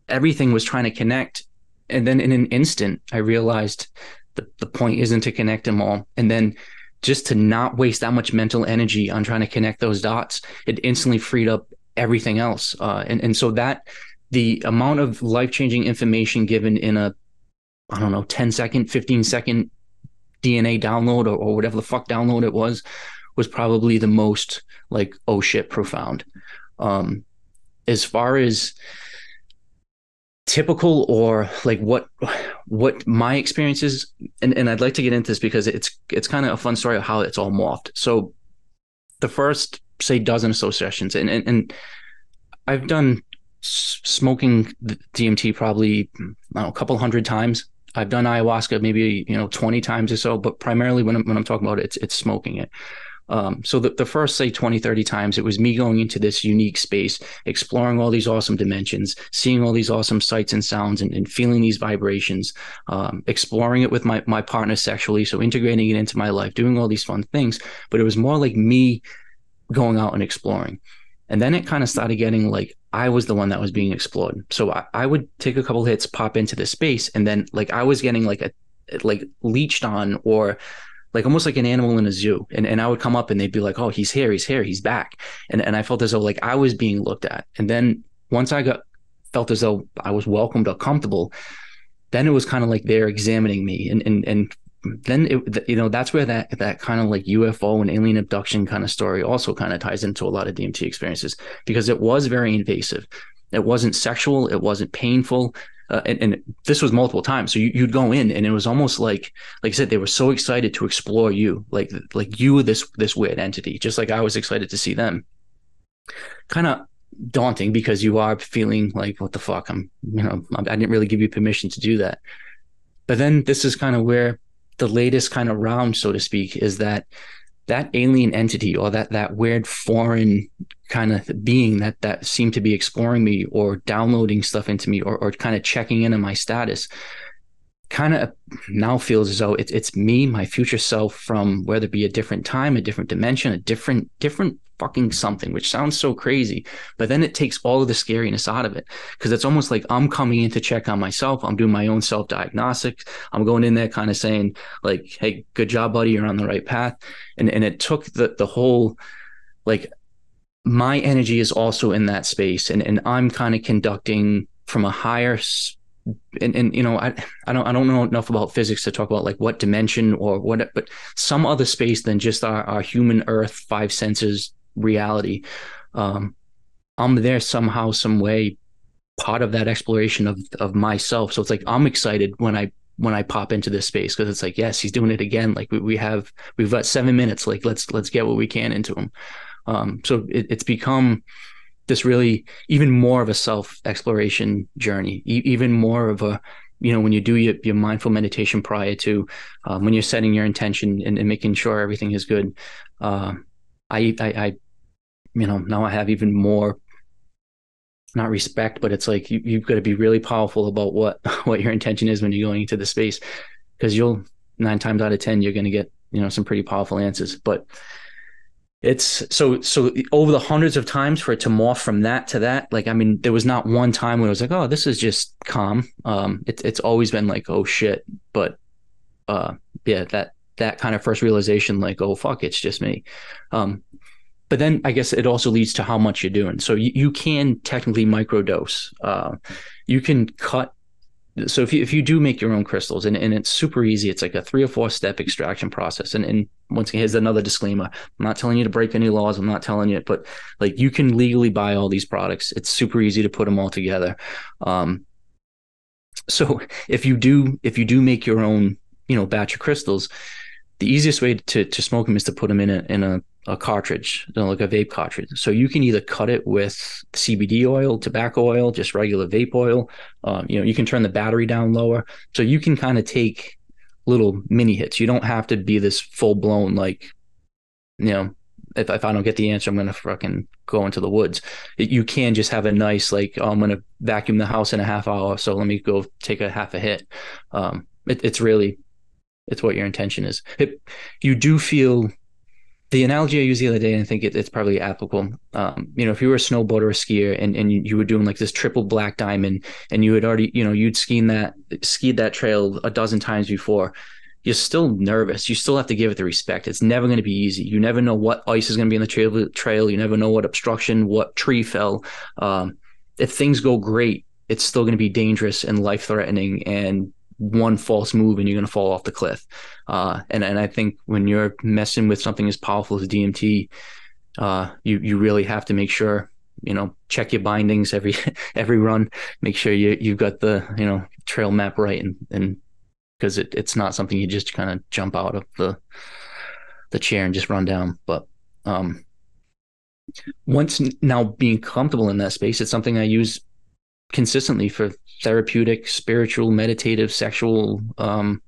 everything was trying to connect. And then in an instant, I realized the point isn't to connect them all. And then just to not waste that much mental energy on trying to connect those dots, it instantly freed up everything else. And so that the amount of life-changing information given in a 10-second, 15-second DNA download or whatever the fuck download it was probably the most like, oh shit, profound. As far as typical or like what my experience is, and I'd like to get into this because it's kind of a fun story of how it's all morphed. So the first, say, dozen or so sessions, and I've done smoking DMT probably a couple hundred times. I've done ayahuasca maybe 20 times or so, but primarily when I'm talking about it, it's smoking it. So the first, say, 20, 30 times, it was me going into this unique space, exploring all these awesome dimensions, seeing all these awesome sights and sounds, and feeling these vibrations, exploring it with my partner sexually, so integrating it into my life, doing all these fun things. But it was more like me going out and exploring. And then it kind of started getting like I was the one that was being explored. So I would take a couple hits, pop into this space, and then like I was getting like leeched on, or like almost like an animal in a zoo. And I would come up and they'd be like, oh, he's here, he's back. And I felt as though like I was being looked at. And then once I felt as though I was welcomed or comfortable, then it was kind of like they're examining me. And then that's where that kind of like UFO and alien abduction kind of story also kind of ties into a lot of DMT experiences, because it was very invasive. It wasn't sexual, it wasn't painful, and this was multiple times. So you'd go in, and it was almost like I said, they were so excited to explore you, like you were this weird entity, just like I was excited to see them. Kind of daunting, because you are feeling like, what the fuck, I didn't really give you permission to do that. But then this is kind of where the latest kind of round, so to speak, is that alien entity, or that weird foreign kind of being that seemed to be exploring me or downloading stuff into me, or kind of checking in on my status, kind of now feels as though it's me, my future self, from whether it be a different time, a different dimension, a different fucking something, which sounds so crazy. But then it takes all of the scariness out of it, because it's almost like I'm coming in to check on myself. I'm doing my own self-diagnostics. I'm going in there kind of saying like, hey, good job, buddy, you're on the right path. And it took the whole, like, my energy is also in that space, and I'm kind of conducting from a higher and I don't know enough about physics to talk about like what dimension or what, but some other space than just our human earth 5 senses reality. I'm there somehow, some way, part of that exploration of myself. So it's like I'm excited when I pop into this space, because it's like, yes, he's doing it again. Like we've got 7 minutes. Like let's get what we can into him. So it's become this really even more of a self-exploration journey, even more of a, when you do your mindful meditation prior to, when you're setting your intention and making sure everything is good. I now I have even more, not respect, but it's like you've got to be really powerful about what your intention is when you're going into the space, because you'll 9 times out of 10 you're going to get some pretty powerful answers. But it's so over the hundreds of times for it to morph from that to that, like, I mean, there was not one time when it was like, oh, this is just calm. It's always been like, oh shit. But yeah, that kind of first realization, like, oh fuck, it's just me. but then I guess it also leads to how much you're doing. So you can technically microdose. You can cut. So if you do make your own crystals, and it's super easy, it's like a 3 or 4 step extraction process. And once again, here's another disclaimer. I'm not telling you to break any laws. I'm not telling you, but like, you can legally buy all these products. It's super easy to put them all together. So if you do make your own, batch of crystals, the easiest way to smoke them is to put them in a cartridge, like a vape cartridge. So you can either cut it with CBD oil, tobacco oil, just regular vape oil. You can turn the battery down lower. So you can kind of take little mini hits. You don't have to be this full blown, like, if I don't get the answer, I'm going to fucking go into the woods. You can just have a nice, like, oh, I'm going to vacuum the house in a half hour, so let me go take a half a hit. It's what your intention is. You do feel, the analogy I used the other day, and I think it's probably applicable. If you were a snowboarder or a skier and you were doing like this triple black diamond, and you had already, you'd skied that trail a dozen times before, you're still nervous. You still have to give it the respect. It's never going to be easy. You never know what ice is going to be in the trail. You never know what obstruction, what tree fell. If things go great, it's still going to be dangerous and life-threatening, and one false move and you're going to fall off the cliff. And I think when you're messing with something as powerful as DMT, you really have to make sure, check your bindings every run, make sure you've got the, trail map right, and because it's not something you just kind of jump out of the chair and just run down. But once now being comfortable in that space, it's something I use consistently for therapeutic, spiritual, meditative, sexual, all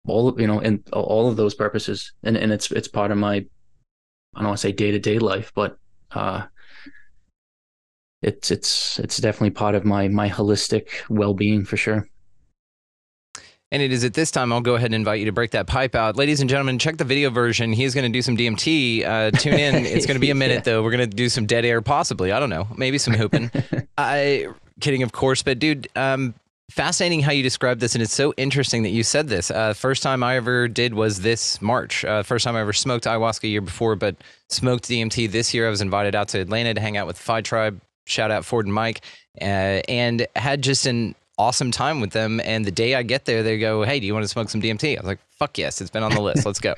of those purposes. And it's part of my, I don't want to say day-to-day life, but it's definitely part of my holistic well-being for sure. And it is at this time, I'll go ahead and invite you to break that pipe out. Ladies and gentlemen, check the video version. He is going to do some DMT. Tune in. It's going to be a minute, though. We're going to do some dead air, possibly. I don't know. Maybe some hooping. Kidding, of course. But, dude, fascinating how you described this. And it's so interesting that you said this. First time I ever did was this March. First time I ever smoked ayahuasca a year before, but smoked DMT this year. I was invited out to Atlanta to hang out with the Phi Tribe. Shout out Ford and Mike. And had just an awesome time with them. And the day I get there, they go, hey, do you want to smoke some DMT? I was like, fuck yes, it's been on the list. Let's go.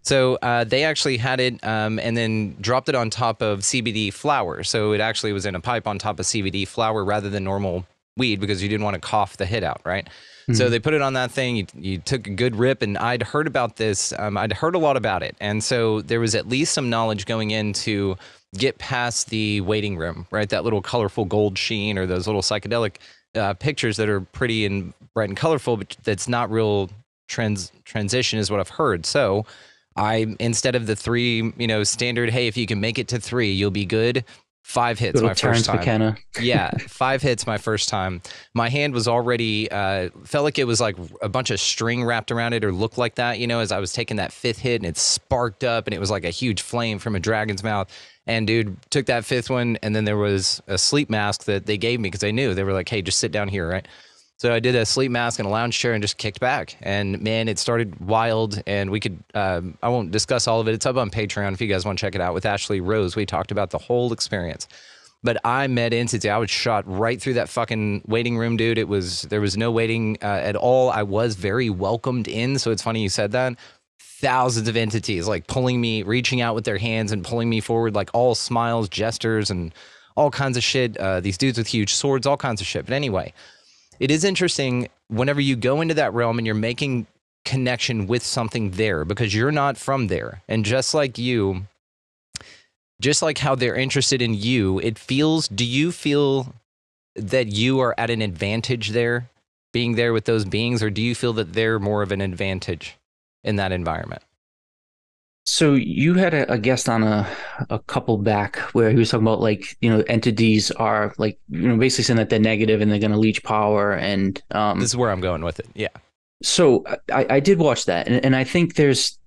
So they actually had it and then dropped it on top of CBD flower. So it actually was in a pipe on top of CBD flower rather than normal weed, because you didn't want to cough the hit out, right? Mm-hmm. So they put it on that thing. You took a good rip, and I'd heard about this. I'd heard a lot about it. And so there was at least some knowledge going in to get past the waiting room, right? That little colorful gold sheen, or those little psychedelic pictures that are pretty and bright and colorful, but that's not real transition is what I've heard. So I, instead of the 3, standard, hey, if you can make it to 3, you'll be good. 5 hits my first time. McKenna. Yeah, 5 hits my first time. My hand was already, felt like it was like a bunch of string wrapped around it, or looked like that, as I was taking that 5th hit, and it sparked up, and it was like a huge flame from a dragon's mouth. And dude, took that 5th one, and then there was a sleep mask that they gave me because they knew. They were like, hey, just sit down here, right? So I did a sleep mask and a lounge chair and just kicked back. And man, it started wild, and we could, I won't discuss all of it. It's up on Patreon if you guys want to check it out. With Ashley Rose, we talked about the whole experience. But I met entity. I was shot right through that fucking waiting room, dude. There was no waiting at all. I was very welcomed in. So it's funny you said that. Thousands of entities like pulling me, reaching out with their hands and pulling me forward, like all smiles, gestures, and all kinds of shit. These dudes with huge swords, all kinds of shit. But anyway, it is interesting whenever you go into that realm and you're making connection with something there, because you're not from there. And just like how they're interested in you, do you feel that you are at an advantage there, being there with those beings, or do you feel that they're more of an advantage in that environment? So you had a guest on a couple back where he was talking about, like, entities are like, basically saying that they're negative and they're going to leech power. And this is where I'm going with it. Yeah. So I did watch that, and I think there's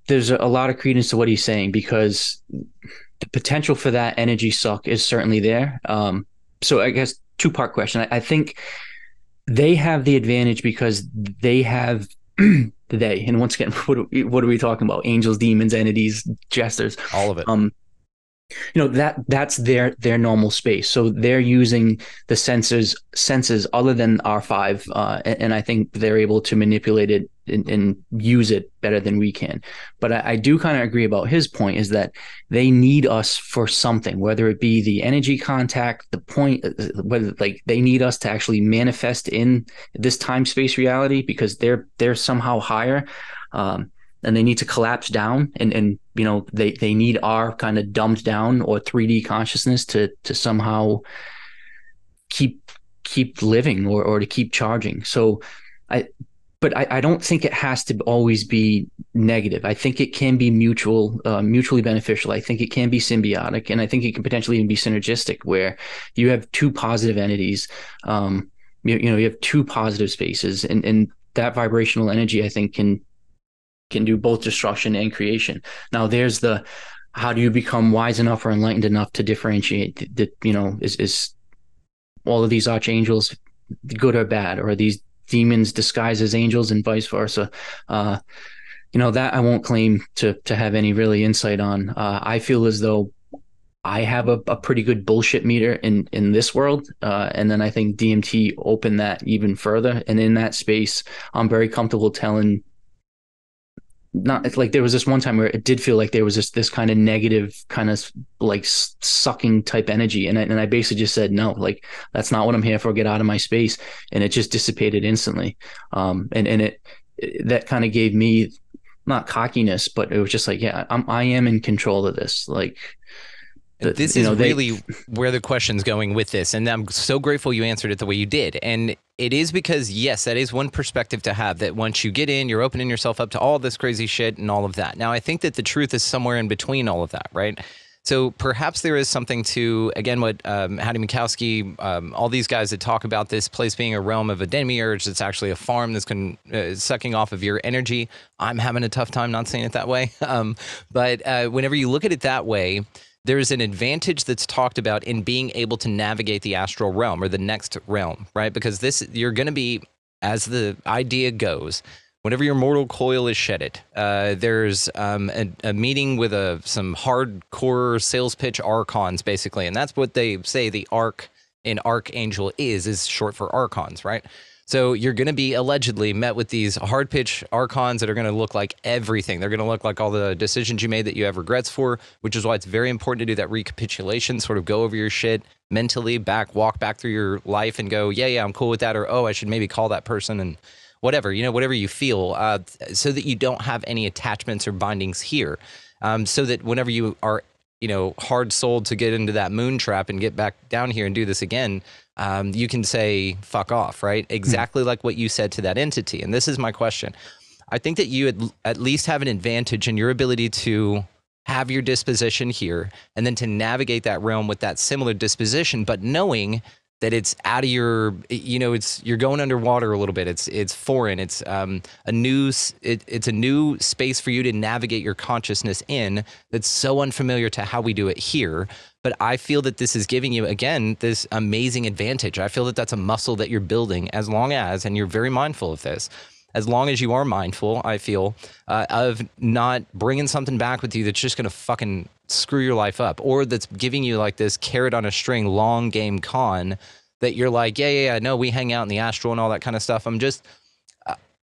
a lot of credence to what he's saying, because the potential for that energy suck is certainly there. So I guess 2-part question. I think they have the advantage because they have they, and once again, what are we talking about? Angels, demons, entities, jesters, all of it. That's their normal space. So they're using the senses other than our five, and I think they're able to manipulate it and use it better than we can. But I do kind of agree about his point, is that they need us for something, whether it be the energy contact, the point, whether like they need us to actually manifest in this time space reality, because they're somehow higher. And they need to collapse down, and they need our kind of dumbed down or 3D consciousness to somehow keep living or to keep charging. So I don't think it has to always be negative. I think it can be mutually beneficial. I think it can be symbiotic, and I think it can potentially even be synergistic, where you have two positive entities. You have two positive spaces, and that vibrational energy, I think, can do both destruction and creation. Now there's the, how do you become wise enough or enlightened enough to differentiate that, is all of these archangels good or bad, or are these demons disguised as angels and vice versa? That I won't claim to have any really insight on. I feel as though I have a pretty good bullshit meter in this world. And then I think DMT opened that even further. And in that space, I'm very comfortable telling. Not like there was this one time where it did feel like there was this kind of negative, kind of like sucking type energy, and I basically just said no, like that's not what I'm here for. Get out of my space, and it just dissipated instantly. And it that kind of gave me not cockiness, but it was just like, yeah, I am in control of this. Like this is really where the question's going with this, and I'm so grateful you answered it the way you did. And it is because, yes, that is one perspective to have, that once you get in, you're opening yourself up to all this crazy shit and all of that. Now, I think that the truth is somewhere in between all of that, right? So perhaps there is something to, again, what Hattie Mikowski, all these guys that talk about this place being a realm of a demiurge, it's actually a farm that's sucking off of your energy. I'm having a tough time not saying it that way. But whenever you look at it that way, there's an advantage that's talked about in being able to navigate the astral realm or the next realm, right? Because you're going to be, as the idea goes, whenever your mortal coil is shedded, there's a meeting with some hardcore sales pitch archons, basically. And that's what they say the arc in archangel is short for archons, right? So you're going to be allegedly met with these hard pitch archons that are going to look like everything. They're going to look like all the decisions you made that you have regrets for, which is why it's very important to do that recapitulation, sort of go over your shit mentally, walk back through your life and go, yeah, I'm cool with that. Or, oh, I should maybe call that person, and whatever you feel, so that you don't have any attachments or bindings here. So that whenever you are, hard souled to get into that moon trap and get back down here and do this again, you can say, fuck off, right? Exactly like what you said to that entity. And this is my question. I think that you at least have an advantage in your ability to have your disposition here and then to navigate that realm with that similar disposition, but knowing that it's out of your, you're going underwater a little bit. It's foreign. It's a new space for you to navigate your consciousness in that's so unfamiliar to how we do it here. But I feel that this is giving you, again, this amazing advantage. I feel that that's a muscle that you're building as long as, and you're very mindful of this, as long as you are mindful, I feel, of not bringing something back with you that's just going to fucking screw your life up, or that's giving you like this carrot on a string, long game con that you're like, yeah, no, we hang out in the astral and all that kind of stuff.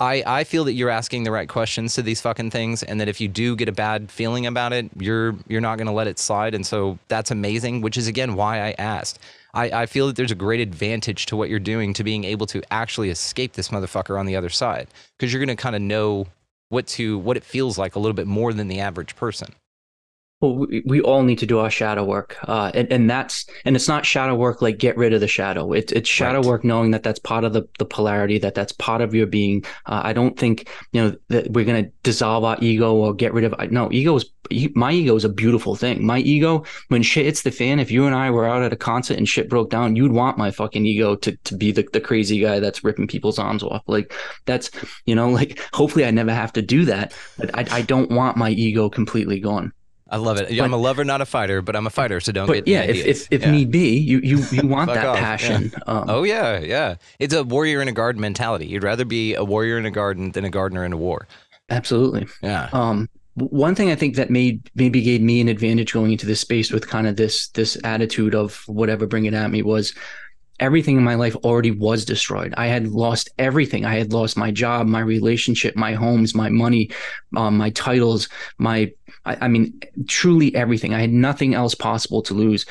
I feel that you're asking the right questions to these fucking things, and that if you do get a bad feeling about it, you're not going to let it slide. And so that's amazing, which is, again, why I asked. I feel that there's a great advantage to what you're doing to being able to actually escape this motherfucker on the other side, because you're going to kind of know what it feels like a little bit more than the average person. Well, we all need to do our shadow work, and it's not shadow work like get rid of the shadow. It's shadow work knowing that that's part of the polarity, that's part of your being. I don't think that we're gonna dissolve our ego or get rid of. No, my ego is a beautiful thing. My ego, when shit hits the fan, if you and I were out at a concert and shit broke down, you'd want my fucking ego to be the crazy guy that's ripping people's arms off. Like that's hopefully I never have to do that, but I don't want my ego completely gone. I love it. But, I'm a lover, not a fighter, but I'm a fighter, so don't get yeah, ideas. if need be, you want Fuck that off. passion. Yeah. Oh yeah. It's a warrior in a garden mentality. You'd rather be a warrior in a garden than a gardener in a war. Absolutely. Yeah. One thing I think that maybe gave me an advantage going into this space with kind of this attitude of whatever, bring it at me, was everything in my life already was destroyed. I had lost everything. I had lost my job, my relationship, my homes, my money, my titles, I mean, truly everything. I had nothing else possible to lose.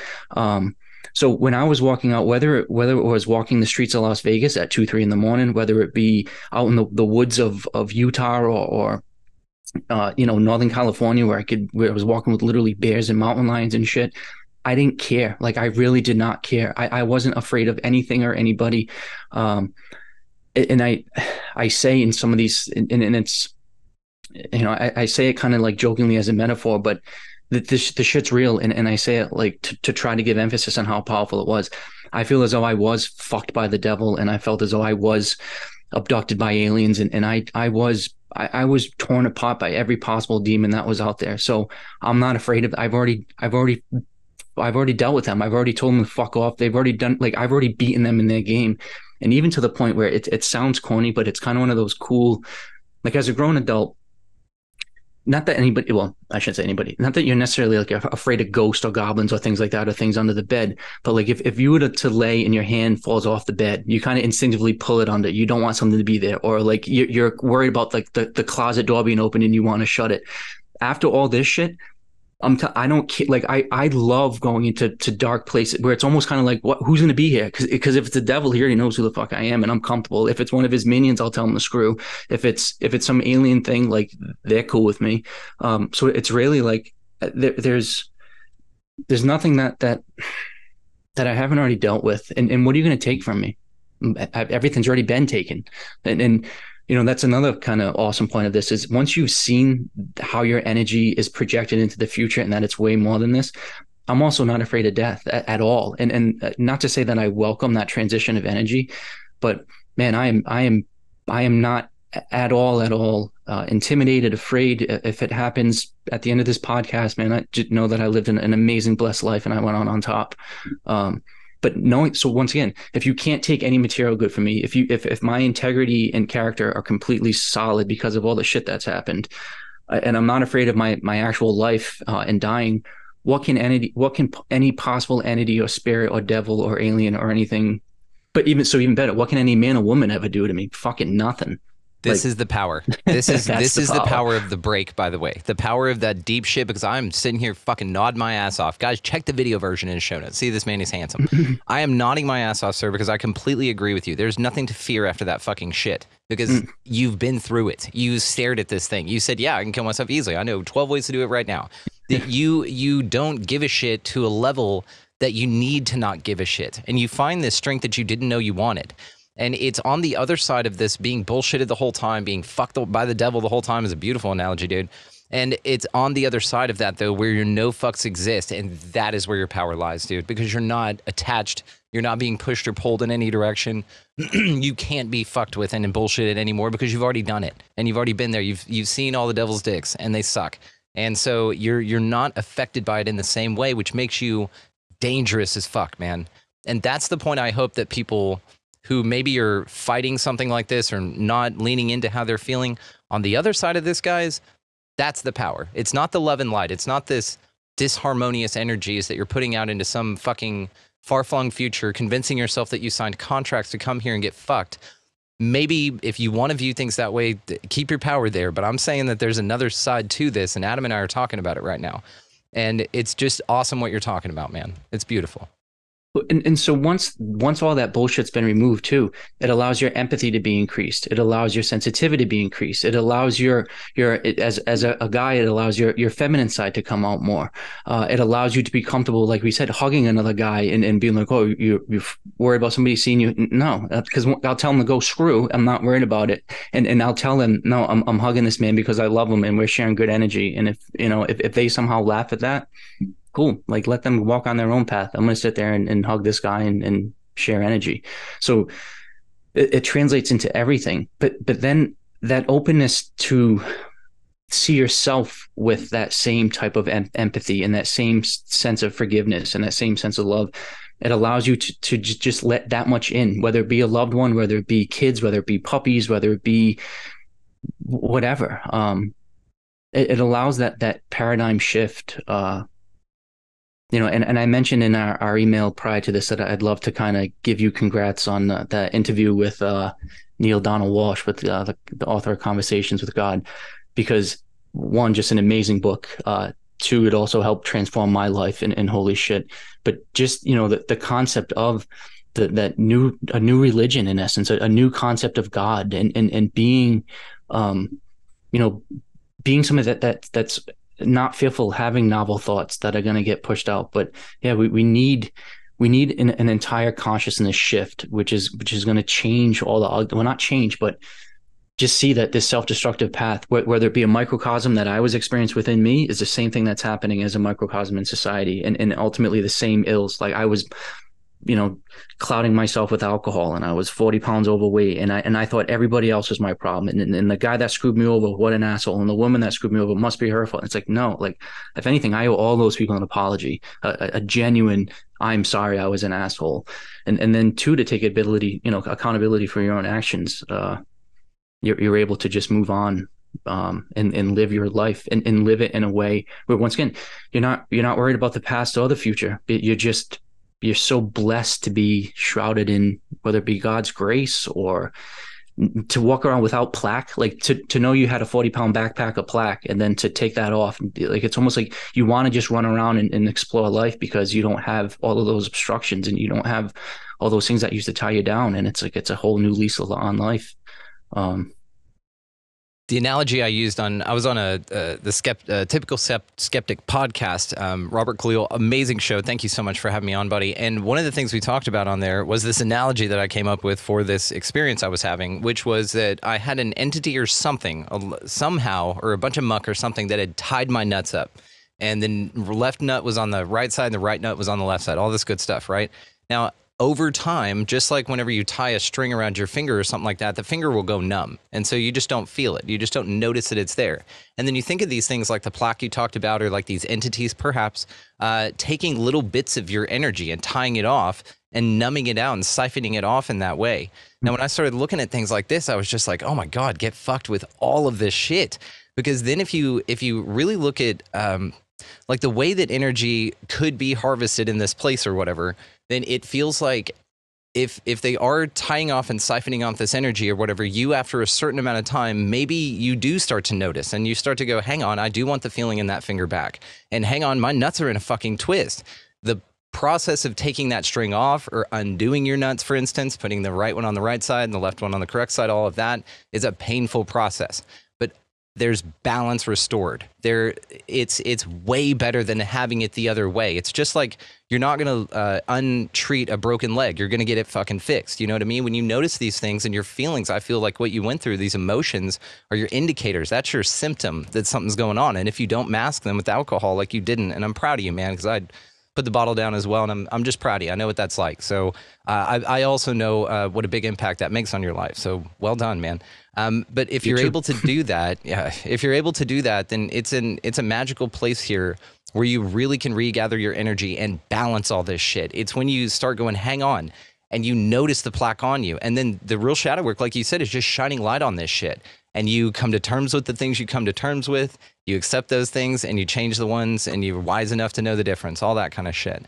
So when I was walking out, whether it was walking the streets of Las Vegas at 2, 3 in the morning, whether it be out in the woods of Utah or Northern California, where I was walking with literally bears and mountain lions and shit, I didn't care. Like, I really did not care. I wasn't afraid of anything or anybody. And I say in some of these, and it's, I say it kind of like jokingly as a metaphor, but the shit's real. And I say it like to try to give emphasis on how powerful it was. I feel as though I was fucked by the devil, and I felt as though I was abducted by aliens, and I was torn apart by every possible demon that was out there. So I'm not afraid of. I've already dealt with them. I've already told them to fuck off. They've already done, like, I've already beaten them in their game. And even to the point where it sounds corny, but it's kind of one of those cool, like, as a grown adult, not that anybody, well, I shouldn't say anybody, not that you're necessarily like afraid of ghosts or goblins or things like that, or things under the bed, but like if you were to lay and your hand falls off the bed, you kind of instinctively pull it under. You don't want something to be there, or like you're worried about like the closet door being open and you want to shut it. After all this shit, I don't like, I love going into dark places where it's almost kind of like, who's going to be here? Because if it's the devil, he already knows who the fuck I am, and I'm comfortable. If it's one of his minions, I'll tell him to screw. If it's some alien thing, like, they're cool with me. So it's really like there's nothing that I haven't already dealt with. And what are you going to take from me? Everything's already been taken. And that's another kind of awesome point of this, is once you've seen how your energy is projected into the future and that it's way more than this, I'm also not afraid of death at all. And not to say that I welcome that transition of energy, but man, I am not at all intimidated, afraid. If it happens at the end of this podcast, man, I just know that I lived an amazing, blessed life, and I went on top. But knowing, so once again, if you can't take any material good from me, if my integrity and character are completely solid because of all the shit that's happened, and I'm not afraid of my actual life and dying, what can any possible entity or spirit or devil or alien or anything, but even better, what can any man or woman ever do to me? Fucking nothing. This is the power. This is the power of the break, by the way. The power of that deep shit, because I'm sitting here fucking nodding my ass off. Guys, check the video version in the show notes. See, this man is handsome. I am nodding my ass off, sir, because I completely agree with you. There's nothing to fear after that fucking shit, because you've been through it. You stared at this thing. You said, yeah, I can kill myself easily. I know 12 ways to do it right now. You don't give a shit to a level that you need to not give a shit. And you find this strength that you didn't know you wanted. And it's on the other side of this, being bullshitted the whole time, being fucked by the devil the whole time is a beautiful analogy, dude. And it's on the other side of that, though, where your no fucks exist. And that is where your power lies, dude, because you're not attached. You're not being pushed or pulled in any direction. You can't be fucked with and bullshitted anymore because you've already done it. And you've already been there. You've seen all the devil's dicks, and they suck. And so you're not affected by it in the same way, which makes you dangerous as fuck, man. And that's the point I hope that people who maybe are fighting something like this or not leaning into how they're feeling on the other side of this, guys, that's the power. It's not the love and light. It's not this disharmonious energies that you're putting out into some fucking far-flung future, convincing yourself that you signed contracts to come here and get fucked. Maybe if you want to view things that way, keep your power there. But I'm saying that there's another side to this, and Adam and I are talking about it right now. And it's just awesome what you're talking about, man. It's beautiful. And so once all that bullshit's been removed too, it allows your empathy to be increased. It allows your sensitivity to be increased. It allows as a guy, it allows your feminine side to come out more. It allows you to be comfortable, like we said, hugging another guy and being like, oh, you're worried about somebody seeing you. No, because I'll tell them to go screw. I'm not worried about it. And I'll tell them, no, I'm hugging this man because I love him and we're sharing good energy. And if they somehow laugh at that, cool. Like, let them walk on their own path. I'm going to sit there and hug this guy and share energy. So it translates into everything. But then that openness to see yourself with that same type of empathy and that same sense of forgiveness and that same sense of love. It allows you to just let that much in, whether it be a loved one, whether it be kids, whether it be puppies, whether it be whatever. It allows that paradigm shift. You know, and I mentioned in our email prior to this that I'd love to kind of give you congrats on the interview with Neil Donald Walsh, with the author of Conversations with God, because one, just an amazing book. Two, it also helped transform my life, and holy shit. But just, you know, the concept of a new religion, in essence, a new concept of God, and being, you know, being somebody that's not fearful, having novel thoughts that are going to get pushed out. But yeah, we need an entire consciousness shift, which is going to change all well, not change, but just see that this self-destructive path, whether it be a microcosm that I was experienced within me, is the same thing that's happening as a microcosm in society, and ultimately the same ills. Like I was, you know, clouding myself with alcohol, and I was 40 pounds overweight, and I thought everybody else was my problem, and the guy that screwed me over, what an asshole, and the woman that screwed me over must be her fault. It's like, no, like if anything, I owe all those people an apology, a genuine I'm sorry I was an asshole, and then two, to take accountability for your own actions. You're able to just move on and live your life and live it in a way where, once again, you're not worried about the past or the future. You're so blessed to be shrouded in, whether it be God's grace or to walk around without plaque, like to know you had a 40-pound backpack of plaque, and then to take that off. Like, it's almost like you want to just run around and explore life because you don't have all of those obstructions, and you don't have all those things that used to tie you down. And it's like, it's a whole new lease on life. The analogy I used I was on the Typical Skeptic podcast. Robert Khalil, amazing show. Thank you so much for having me on, buddy. And one of the things we talked about on there was this analogy that I came up with for this experience I was having, which was that I had an entity or something, somehow, or a bunch of muck or something that had tied my nuts up. And then left nut was on the right side and the right nut was on the left side, all this good stuff, right? Now, over time, just like whenever you tie a string around your finger or something like that, the finger will go numb. And so you just don't feel it. You just don't notice that it's there. And then you think of these things like the plaque you talked about, or like these entities, perhaps, taking little bits of your energy and tying it off and numbing it out and siphoning it off in that way. Now, when I started looking at things like this, I was just like, oh my God, get fucked with all of this shit. Because then if you really look at like the way that energy could be harvested in this place or whatever, then it feels like if they are tying off and siphoning off this energy or whatever, you, after a certain amount of time, maybe you do start to notice and you start to go, hang on, I do want the feeling in that finger back. And hang on, my nuts are in a fucking twist. The process of taking that string off or undoing your nuts, for instance, putting the right one on the right side and the left one on the correct side, all of that is a painful process. There's balance restored. It's way better than having it the other way. It's just like you're not going to untreat a broken leg. You're going to get it fucking fixed. You know what I mean? When you notice these things and your feelings, I feel like what you went through, these emotions are your indicators. That's your symptom that something's going on. And if you don't mask them with alcohol like you didn't, and I'm proud of you, man, because I'd put the bottle down as well, and I'm just proud of you. I know what that's like. So I also know what a big impact that makes on your life. So well done, man. But if you're able to do that, if you're able to do that, then it's a magical place here where you really can regather your energy and balance all this shit. It's when you start going, hang on, and you notice the plaque on you. And then the real shadow work, like you said, is just shining light on this shit. And you come to terms with the things you come to terms with, you accept those things, and you change the ones, and you're wise enough to know the difference, all that kind of shit.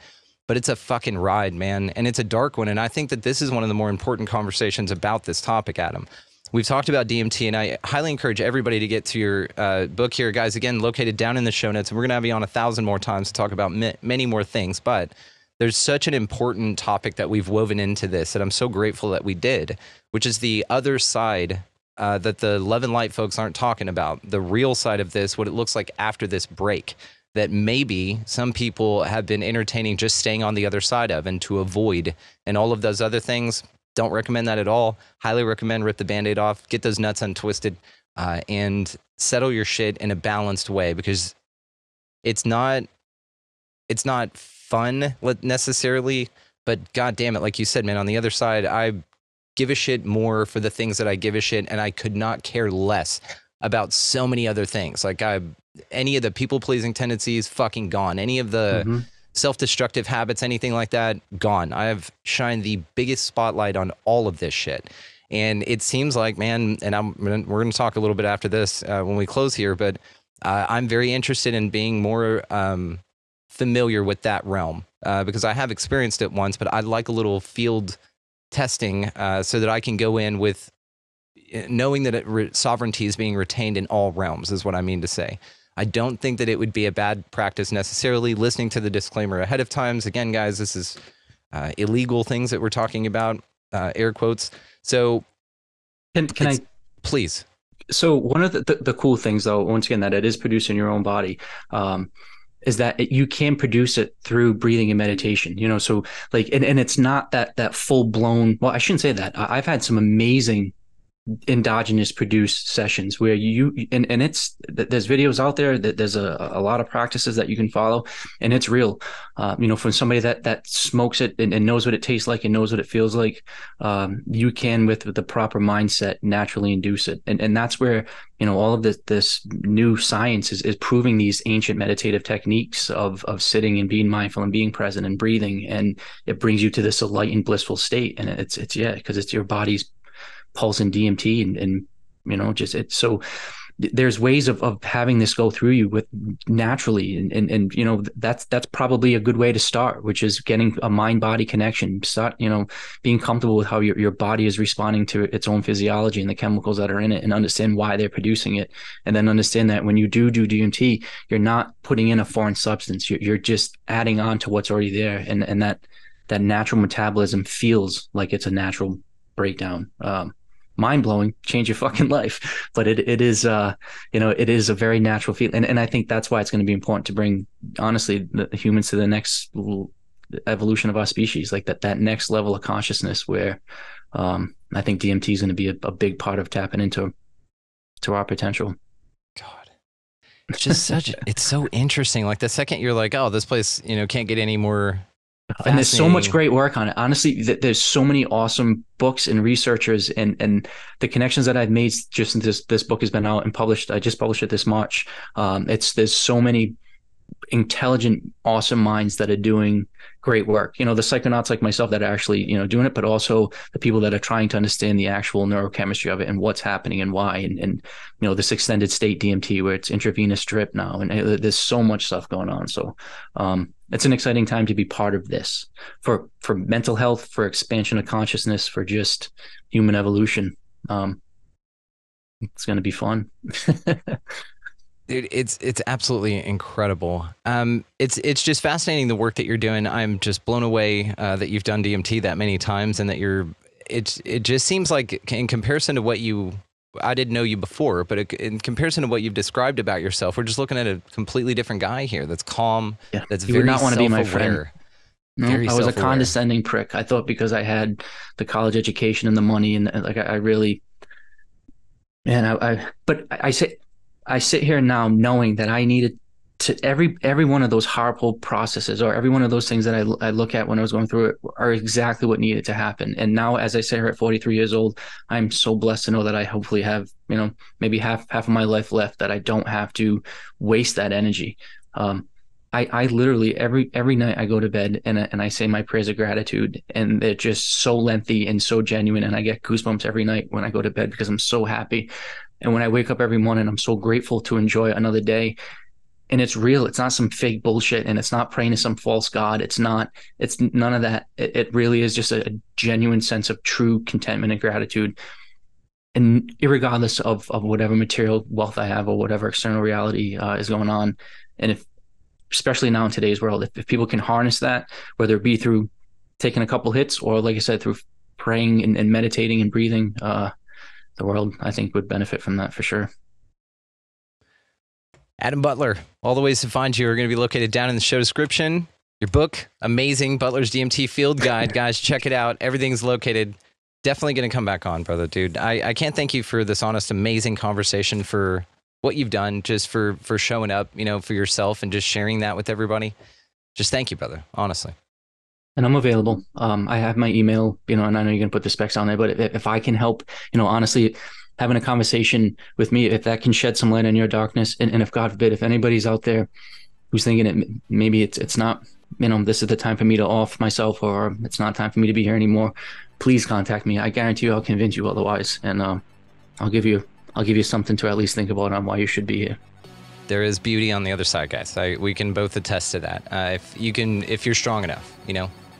But it's a fucking ride, man. And it's a dark one. And I think that this is one of the more important conversations about this topic, Adam. We've talked about DMT, and I highly encourage everybody to get to your book here, guys. Again, located down in the show notes. And we're going to have you on 1,000 more times to talk about many more things. But there's such an important topic that we've woven into this that I'm so grateful that we did, which is the other side that the Love and Light folks aren't talking about. The real side of this, what it looks like after this break, that maybe some people have been entertaining just staying on the other side of and to avoid, and all of those other things. Don't recommend that at all. Highly recommend rip the Band-Aid off, get those nuts untwisted, and settle your shit in a balanced way, because it's not fun necessarily, but God damn it, like you said, man, on the other side, I give a shit more for the things that I give a shit, and I could not care less about so many other things. Like any of the people-pleasing tendencies, fucking gone. Any of the self-destructive habits, anything like that, gone. I have shined the biggest spotlight on all of this shit. And it seems like, man, and we're going to talk a little bit after this when we close here, but I'm very interested in being more familiar with that realm because I have experienced it once, but I'd like a little field testing so that I can go in with knowing that sovereignty is being retained in all realms is what I mean to say. I don't think that it would be a bad practice necessarily listening to the disclaimer ahead of times. Again, guys, this is illegal things that we're talking about, air quotes. So can I please? So one of the cool things, though, once again, that it is produced in your own body, is that you can produce it through breathing and meditation. You know, so like, and it's not that full blown. Well, I shouldn't say that. I've had some amazing endogenous produced sessions where and it's there's videos out there that there's a lot of practices that you can follow, and it's real. You know, from somebody that smokes it and knows what it tastes like and knows what it feels like, you can with the proper mindset naturally induce it, and that's where, you know, all of this new science is proving these ancient meditative techniques of sitting and being mindful and being present and breathing, and it brings you to this enlightened blissful state. And it's because it's your body's pulsing DMT and you know, just it's so there's ways of having this go through you with naturally, and you know, that's probably a good way to start, which is getting a mind body connection. Start, you know, being comfortable with how your body is responding to its own physiology and the chemicals that are in it, and understand why they're producing it, and then understand that when you do DMT, you're not putting in a foreign substance, you're just adding on to what's already there, and that natural metabolism feels like it's a natural breakdown. Mind-blowing, change your fucking life, but it is you know, it is a very natural feel, and I think that's why it's going to be important to bring, honestly, the humans to the next evolution of our species, like that next level of consciousness, where I think DMT is going to be a big part of tapping into our potential. God, it's just it's so interesting. Like the second you're like, oh, this place, you know, can't get any more. And there's so much great work on it. Honestly, there's so many awesome books and researchers, and the connections that I've made just since this book has been out and published. I just published it this March. There's so many intelligent, awesome minds that are doing great work. You know, the psychonauts like myself that are actually, you know, doing it, but also the people that are trying to understand the actual neurochemistry of it and what's happening and why. And you know, this extended state DMT where it's intravenous drip now, and there's so much stuff going on. So it's an exciting time to be part of this for mental health, for expansion of consciousness, for just human evolution. It's going to be fun. Dude, it's absolutely incredible. It's just fascinating the work that you're doing. I'm just blown away that you've done DMT that many times, and that it just seems like, in comparison to I didn't know you before, but in comparison to what you've described about yourself, we're just looking at a completely different guy here. That's calm. Yeah. That's You very would not want to be my friend. self-aware. No, I was a condescending prick. I thought because I had the college education and the money, and like I really, man, but I sit here now knowing that I needed to every one of those horrible processes, or every one of those things that I look at when I was going through it, are exactly what needed to happen. And now, as I sit here at 43 years old, I'm so blessed to know that I hopefully have, you know, maybe half of my life left, that I don't have to waste that energy. I literally every night I go to bed and I say my prayers of gratitude, and they're just so lengthy and so genuine, and I get goosebumps every night when I go to bed because I'm so happy. And when I wake up every morning, I'm so grateful to enjoy another day. And it's real. It's not some fake bullshit, and it's not praying to some false god. It's none of that. It really is just a genuine sense of true contentment and gratitude. And irregardless of whatever material wealth I have or whatever external reality is going on. And especially now in today's world, if people can harness that, whether it be through taking a couple hits, or like I said, through praying and meditating and breathing, the world, I think, would benefit from that for sure. Adam Butler, all the ways to find you are going to be located down in the show description. Your book, amazing, Butler's DMT Field Guide. Guys, check it out. Everything's located. Definitely going to come back on, brother, dude. I can't thank you for this honest, amazing conversation, for what you've done, just for showing up, you know, for yourself and just sharing that with everybody. Just thank you, brother, honestly. And I'm available. I have my email, you know, and I know you're going to put the specs on there, but if I can help, you know, honestly, having a conversation with me, if that can shed some light on your darkness, and if God forbid, if anybody's out there who's thinking it, maybe it's not, this is the time for me to off myself, or it's not time for me to be here anymore, please contact me. I guarantee you I'll convince you otherwise, and I'll give you something to at least think about on why you should be here. There is beauty on the other side, guys. We can both attest to that. If you're strong enough,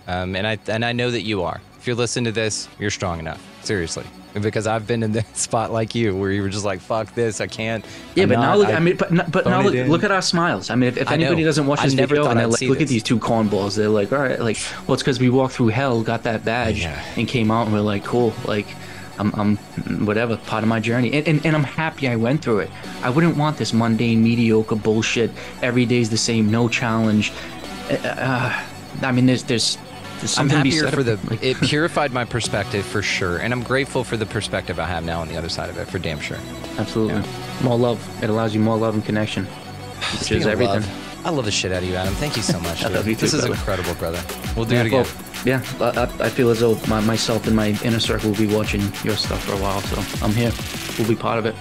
and I know that you are. If you're listening to this, you're strong enough. Seriously, because I've been in that spot like you, where you were just like, "Fuck this, I can't." Yeah, but now look at our smiles. I mean, if anybody doesn't watch this video and they're like, "Look at these two cornballs," they're like, "All right, like, well, it's because we walked through hell, got that badge, and came out, and we're like, cool, like." I'm whatever, part of my journey, and I'm happy I went through it. I wouldn't want this mundane, mediocre bullshit. Every day's the same, no challenge. I mean, there's something I'm to be happier said for it purified my perspective for sure, and I'm grateful for the perspective I have now on the other side of it, for damn sure. Absolutely, more love. It allows you more love and connection, which is everything. I love the shit out of you, Adam. Thank you so much. I love you too, this is brother. Incredible, brother. We'll do it again. Well, I feel as though myself and my inner circle will be watching your stuff for a while, so I'm here. We'll be part of it.